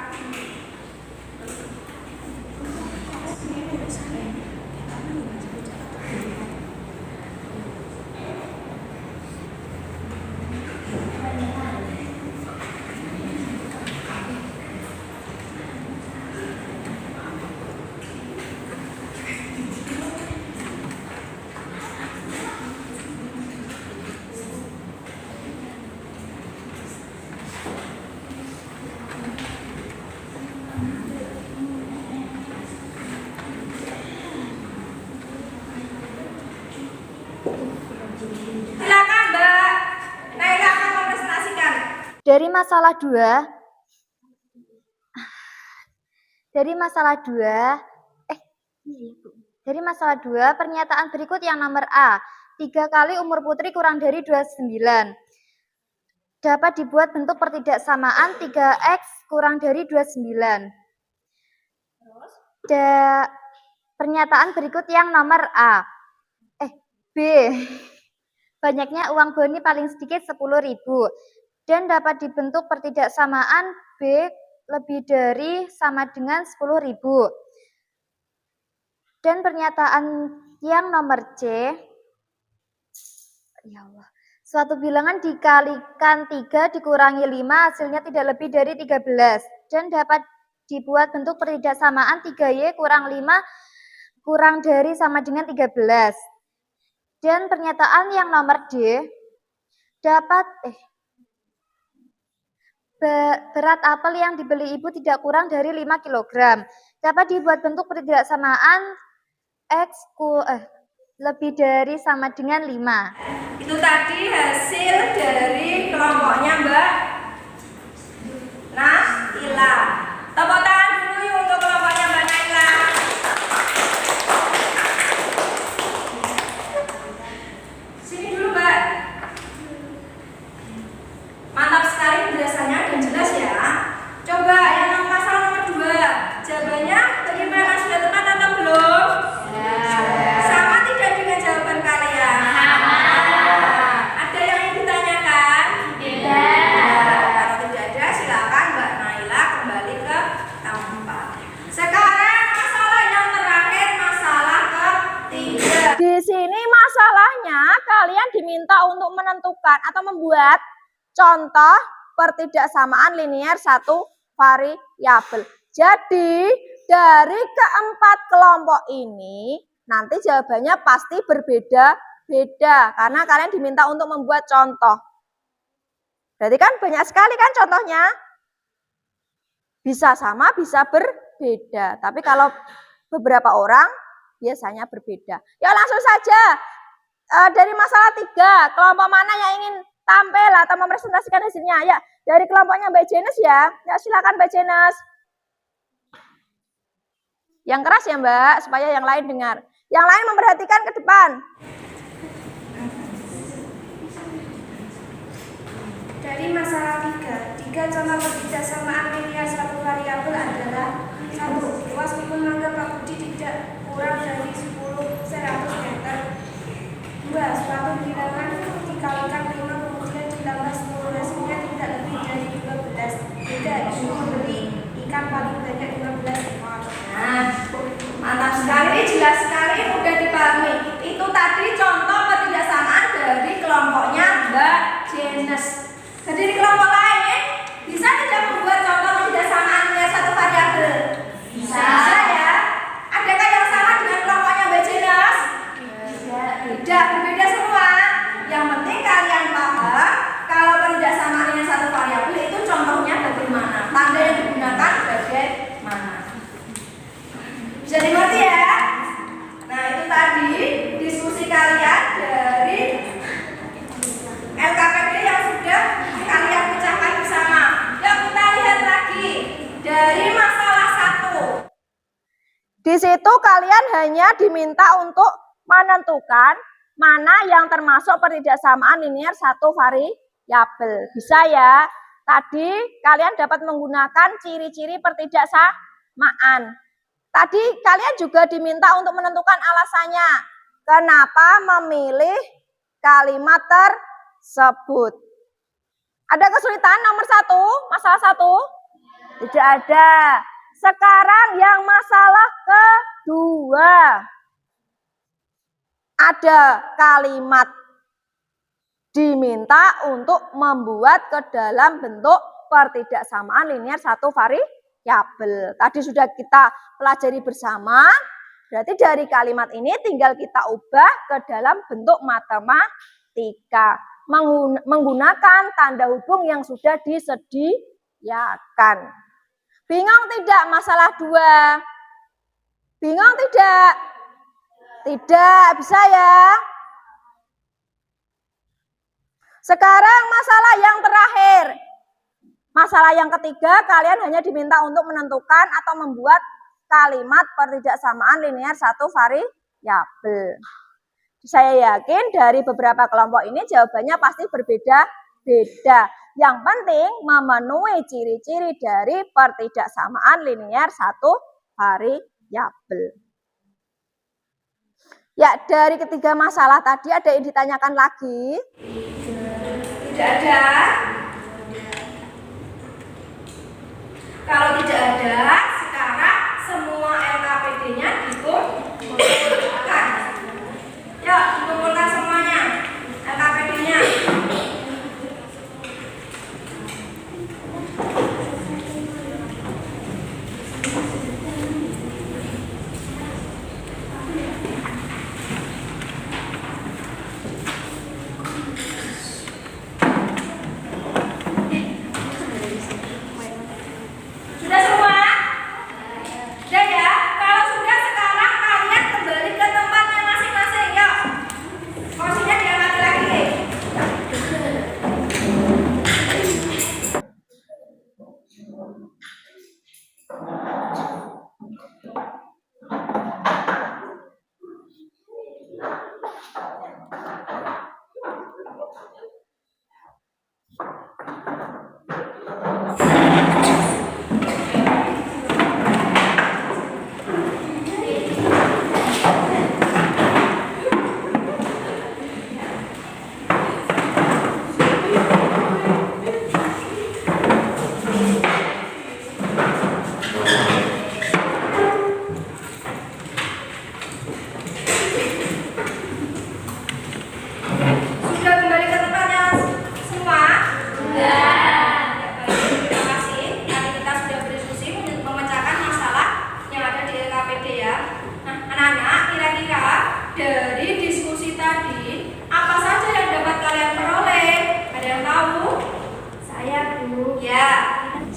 Silakan Mbak Naila akan mempresentasikan. Dari masalah 2, dari masalah 2, pernyataan berikut yang nomor A. 3 kali umur putri kurang dari 29. Dapat dibuat bentuk pertidaksamaan 3x kurang dari 29. Pernyataan berikut yang nomor A. B. Banyaknya uang boni paling sedikit 10.000 dan dapat dibentuk pertidaksamaan B lebih dari sama dengan 10.000. Dan pernyataan yang nomor C. Ya Allah. Suatu bilangan dikalikan 3 dikurangi 5 hasilnya tidak lebih dari 13 dan dapat dibuat bentuk pertidaksamaan 3y kurang 5 kurang dari sama dengan 13. Dan pernyataan yang nomor D, berat apel yang dibeli ibu tidak kurang dari 5 kg. Dapat dibuat bentuk pertidaksamaan x lebih dari sama dengan 5. Itu tadi hasil dari kelompoknya Mbak Naila. Tepuk tangan dulu yuk untuk kelompoknya Mbak Naila. Sini dulu Mbak. Mantap sekali penjelasannya dan jelas ya. Coba yang masalah nomor 2, jawabannya bagaimana, sudah tepat atau belum? Sama tidak dengan jawaban kalian? sini masalahnya kalian diminta untuk menentukan atau membuat contoh pertidaksamaan linier satu variabel. Jadi dari keempat kelompok ini nanti jawabannya pasti berbeda-beda karena kalian diminta untuk membuat contoh. Berarti kan banyak sekali kan contohnya. Bisa sama, bisa berbeda. Tapi kalau beberapa orang biasanya berbeda. Ya langsung saja dari masalah 3, kelompok mana yang ingin tampil atau mempresentasikan hasilnya? Ya, dari kelompoknya Mbak Jenes ya. Ya silakan Mbak Jenes. Yang keras ya Mbak, supaya yang lain dengar. Yang lain memperhatikan ke depan. Dari masalah 3 contoh pertidaksamaan linier satu variabel adalah 1. Luas pikul mangga Pak Budi tidak kurang dari 100 meter. 2. Suatu bilangan dikalikan 5 kemudian ditambah 10 hasilnya tidak lebih dari 12. Tidak, ibu membeli ikan paling banyak 15 ekor. Nah, mantap sekali, jelas sekali, mudah dipahami. Itu tadi contoh pertidaksamaan dari kelompoknya Mbak Jenes. Jadi di kelompok lain bisa tidak membuat contoh pertidaksamaan linier satu variabel? Bisa ya. Adakah yang sama dengan kelompoknya Mbak Jenes? Tidak, berbeda semua. Yang penting kalian paham kalau pertidaksamaan linier satu variabel itu contohnya bagaimana, tanda yang digunakan bagaimana. Bisa dimengerti ya? Nah itu tadi diskusi kalian dari LKPD yang sudah kalian pecahkan bersama. Yuk kita lihat lagi dari masalah 1. Di situ kalian hanya diminta untuk menentukan mana yang termasuk pertidaksamaan linier satu variabel. Bisa ya? Tadi kalian dapat menggunakan ciri-ciri pertidaksamaan. Tadi kalian juga diminta untuk menentukan alasannya. Kenapa memilih kalimat tersebut? Ada kesulitan nomor 1, masalah 1? Tidak ada. Sekarang yang masalah kedua. Ada kalimat diminta untuk membuat ke dalam bentuk pertidaksamaan linier satu variabel. Tadi sudah kita pelajari bersama. Berarti dari kalimat ini tinggal kita ubah ke dalam bentuk matematika. Menggunakan tanda hubung yang sudah disediakan. Bingung tidak masalah 2? Bingung tidak? Tidak, bisa ya? Sekarang masalah yang terakhir. Masalah yang ketiga, kalian hanya diminta untuk menentukan atau membuat kalimat pertidaksamaan linier satu variabel. Saya yakin dari beberapa kelompok ini jawabannya pasti berbeda-beda. Yang penting memenuhi ciri-ciri dari pertidaksamaan linier satu variabel. Ya, dari ketiga masalah tadi ada yang ditanyakan lagi? Tidak ada. Kalau tidak ada, sekarang semua LKPD-nya dikumpulkan. Yuk, dikumpulkan semuanya LKPD-nya. Sudah semua?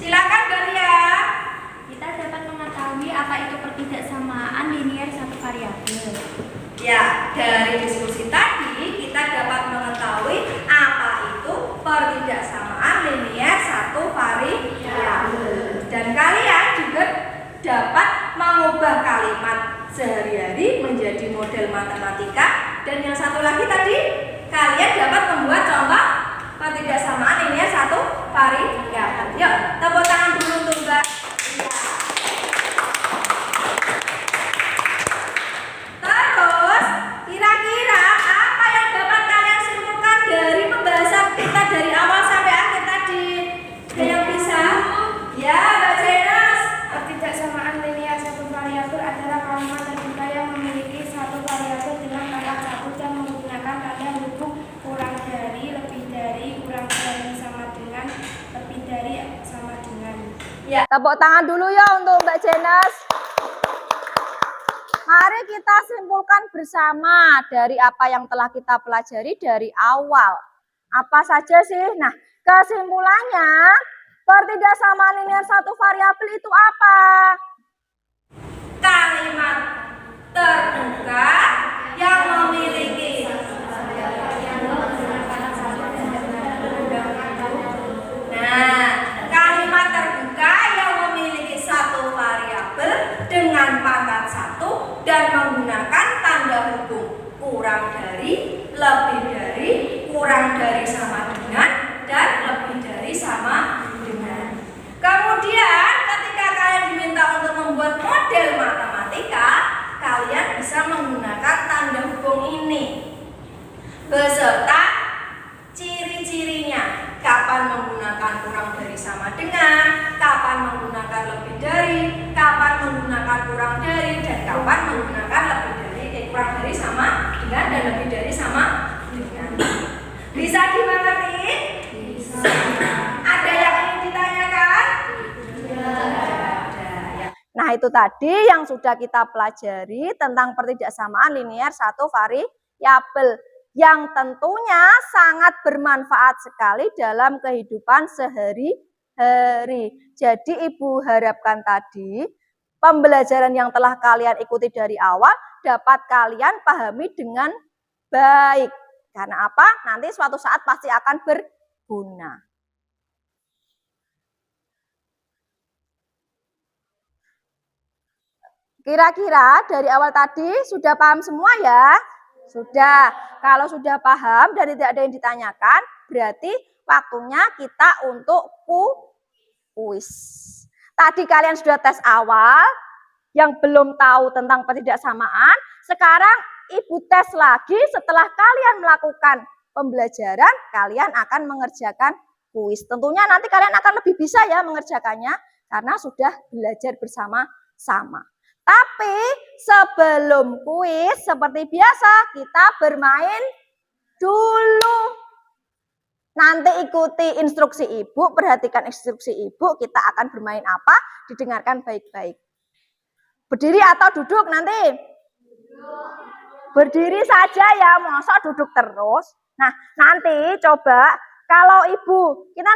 Silakan Galia. Kita dapat mengetahui apa itu perbedaan linier satu variabel. Ya, dari diskusi tadi kita dapat mengetahui apa itu perbedaan linier satu variabel. Dan kalian juga dapat mengubah kalimat sehari-hari menjadi model matematika. Dan yang satu lagi tadi, kalian dapat membuat contoh perbedaan linier satu variabel. Yuk, tepuk tangan dulu untuk Mbak. Terus, kira-kira apa yang dapat kalian simpulkan dari pembahasan kita dari awal sampai akhir tadi? Ada yang bisa? Ya, Mbak Jenas. Perbedaan linier satu variabel adalah kalimat terbuka yang memiliki satu variabel dengan angka satu dan menggunakan tanda hubung kurang dari, lebih dari, kurang dari, sama dengan, lebih dari, sama dengan. Ya, tepuk tangan dulu ya untuk Mbak Jenas. Mari kita simpulkan bersama dari apa yang telah kita pelajari dari awal. Apa saja sih? Nah, kesimpulannya, perbedaan linier satu variabel itu apa? Kalimat terbuka yang memiliki kalimat terbuka yang memiliki satu variabel dengan pangkat satu dan menggunakan tanda hubung kurang dari, lebih dari, kurang dari sama dengan, dan lebih dari sama dengan. Kemudian ketika kalian diminta untuk membuat model matematika, kalian bisa menggunakan tanda hubung ini beserta ciri-cirinya. Kapan menggunakan kurang dari sama dengan, kapan menggunakan lebih dari, kapan menggunakan kurang dari, dan kapan menggunakan lebih dari, kurang dari sama dengan, dan lebih dari sama dengan. Bisa dimengerti? Bisa. Ada yang ingin ditanyakan? Nah, itu tadi yang sudah kita pelajari tentang perbedaan linier satu variabel yang tentunya sangat bermanfaat sekali dalam kehidupan sehari-hari. Jadi Ibu harapkan tadi pembelajaran yang telah kalian ikuti dari awal dapat kalian pahami dengan baik. Karena apa? Nanti suatu saat pasti akan berguna. Kira-kira dari awal tadi sudah paham semua ya? Sudah. Kalau sudah paham dan tidak ada yang ditanyakan, berarti waktunya kita untuk kuis. Tadi kalian sudah tes awal, yang belum tahu tentang perbedaan, sekarang Ibu tes lagi setelah kalian melakukan pembelajaran, kalian akan mengerjakan kuis. Tentunya nanti kalian akan lebih bisa ya mengerjakannya, karena sudah belajar bersama-sama. Tapi sebelum kuis seperti biasa kita bermain dulu. Nanti ikuti instruksi Ibu, perhatikan instruksi Ibu, kita akan bermain apa, didengarkan baik-baik. Berdiri atau duduk nanti? Berdiri saja ya, masa duduk terus. Nah, nanti coba kalau Ibu, kita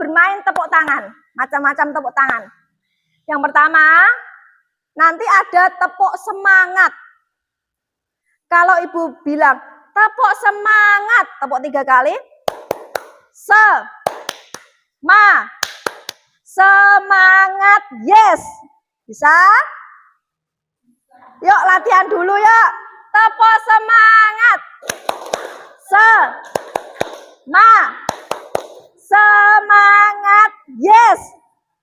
bermain tepuk tangan, macam-macam tepuk tangan. Yang pertama, nanti ada tepuk semangat. Kalau Ibu bilang, tepuk semangat, tepuk 3 kali. Semangat, yes. Bisa? Yuk latihan dulu yuk. Tepuk semangat. Semangat, yes.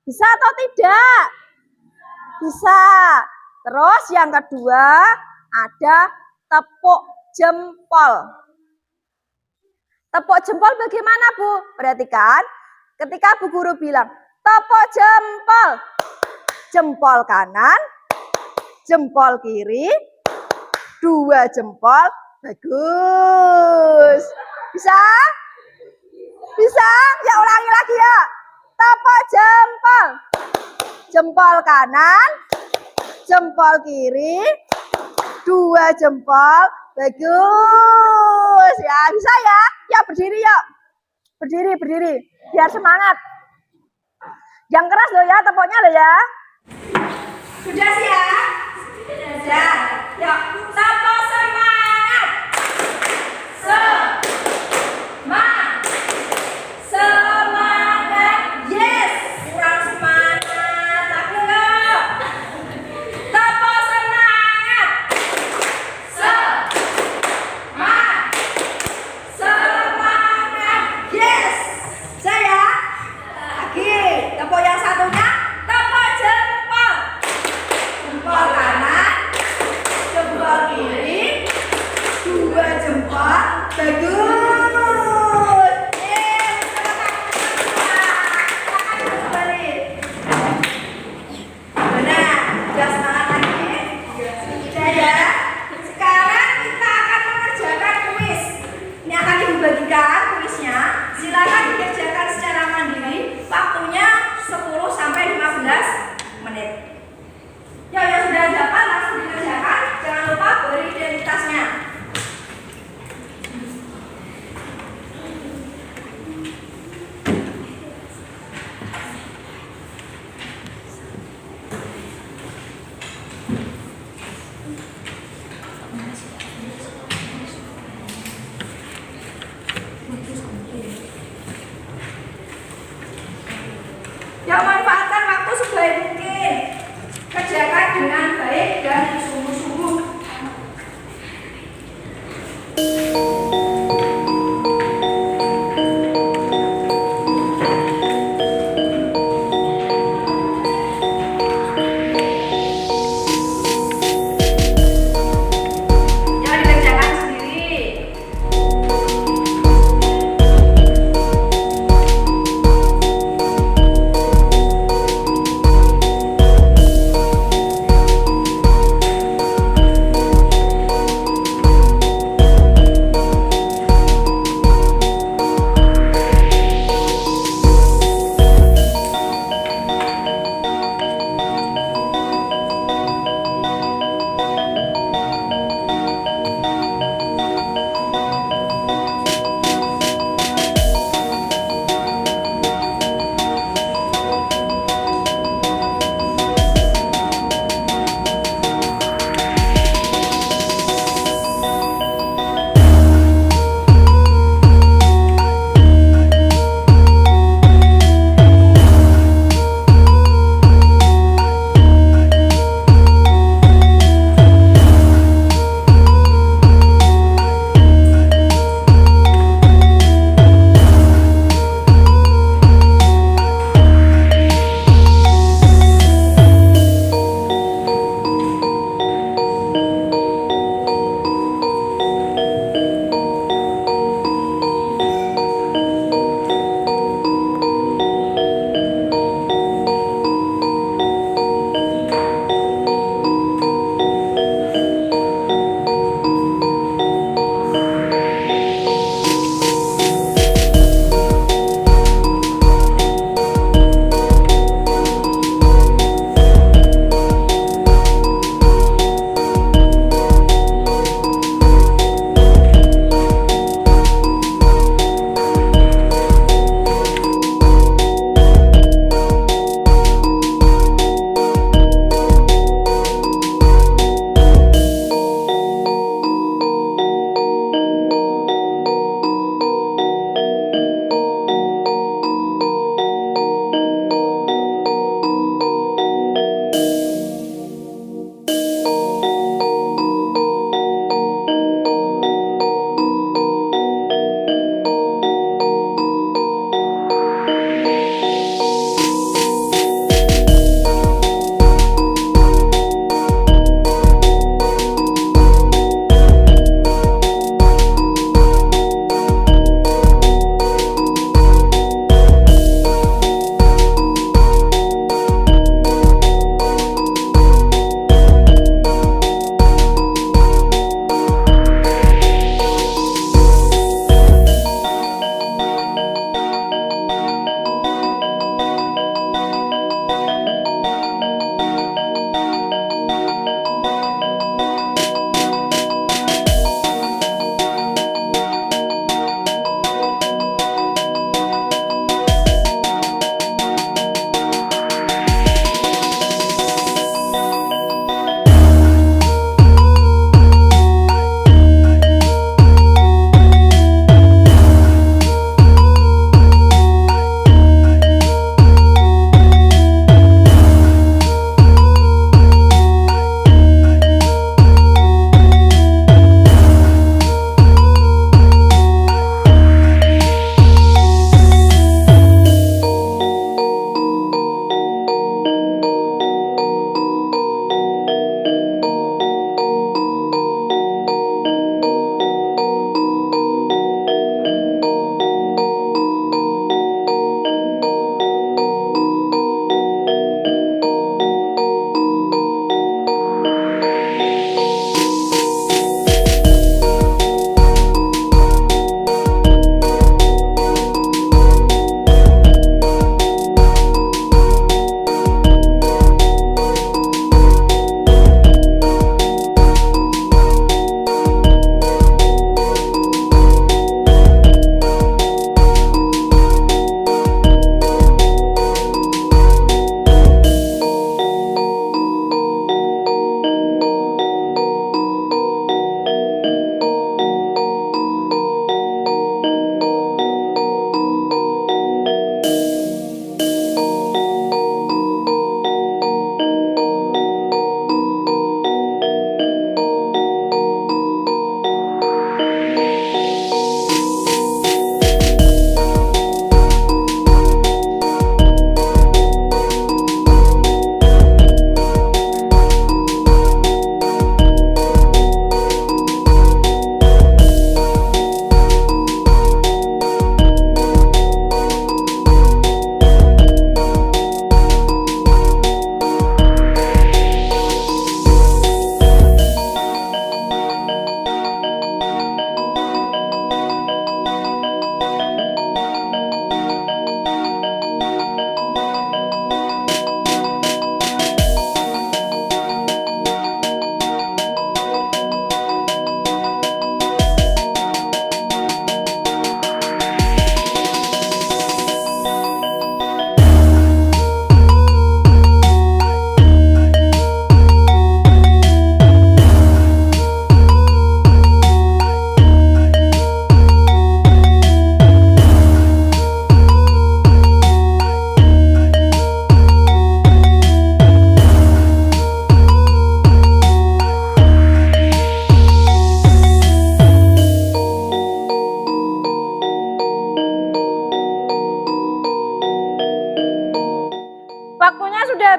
Bisa atau tidak? Bisa. Terus yang kedua ada tepuk jempol. Tepuk jempol bagaimana Bu? Perhatikan, ketika Bu Guru bilang tepuk jempol, jempol kanan, jempol kiri, 2 jempol, bagus. Bisa? Bisa? Ya ulangi lagi ya. Tepuk jempol, jempol kanan, jempol kiri, 2 jempol, bagus. Ya bisa ya. Ya berdiri yuk. Berdiri, biar semangat. Yang keras loh ya, tepuknya loh ya. Sudah siap? Sudah. Yuk, tepuk semangat. Semangat. Yes. Kurang semangat. Lagi enggak? Tepuk semangat. Semangat. Yes. Saya. Lagi. Tepuk yang satunya. Tepuk jempol. Jempol kanan. Jempol kiri. Dua jempol. Bagus. Benar. Sudah semangat lagi. Sudah ya. Sekarang kita akan mengerjakan kuis. Ini akan dibagikan kuisnya. Silakan dikerjakan secara mandiri. Waktunya 10 sampai 15 menit. Ya, yang sudah dapat langsung dikerjakan. Jangan lupa beri identitasnya.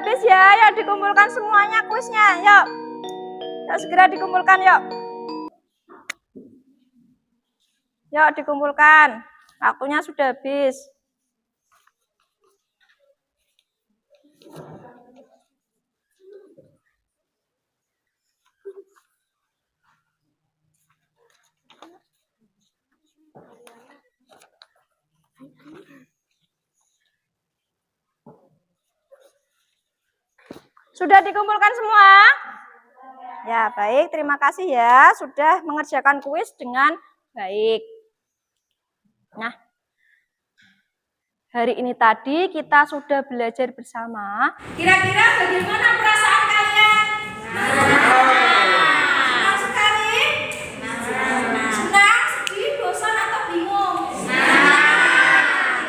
habis ya. Yuk dikumpulkan semuanya kuisnya. Yuk. Yuk segera dikumpulkan yuk. Yuk dikumpulkan. Waktunya sudah habis. Sudah dikumpulkan semua? Ya, baik. Terima kasih ya. Sudah mengerjakan kuis dengan baik. Nah, hari ini tadi kita sudah belajar bersama. Kira-kira bagaimana perasaan kalian? Senang sekali? Senang, sedih, bosan, atau bingung?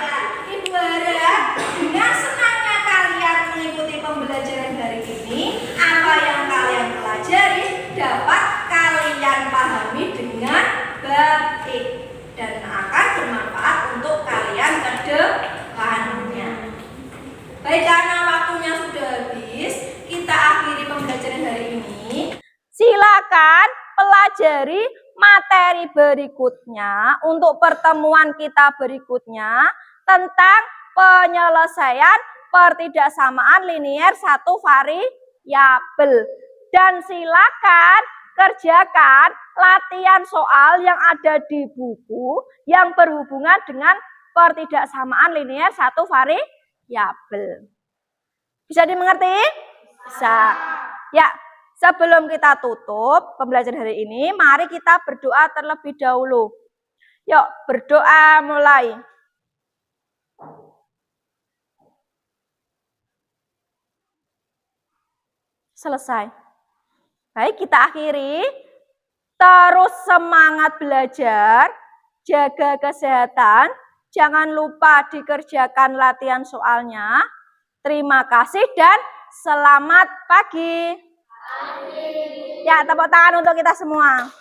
Ya, Ibu harap dengan senangnya kalian mengikuti pembelajaran hari ini, apa yang kalian pelajari dapat kalian pahami dengan baik dan akan bermanfaat untuk kalian ke depannya. Baik, karena waktunya sudah habis, kita akhiri pembelajaran hari ini. Silakan pelajari materi berikutnya untuk pertemuan kita berikutnya tentang penyelesaian pertidaksamaan linier satu variabel. Dan silakan kerjakan latihan soal yang ada di buku yang berhubungan dengan pertidaksamaan linier satu variabel. Bisa dimengerti? Bisa. Ya, sebelum kita tutup pembelajaran hari ini, mari kita berdoa terlebih dahulu. Yuk, berdoa mulai. Selesai. Baik, kita akhiri. Terus semangat belajar, jaga kesehatan, jangan lupa dikerjakan latihan soalnya. Terima kasih dan selamat pagi. Ya, tepuk tangan untuk kita semua.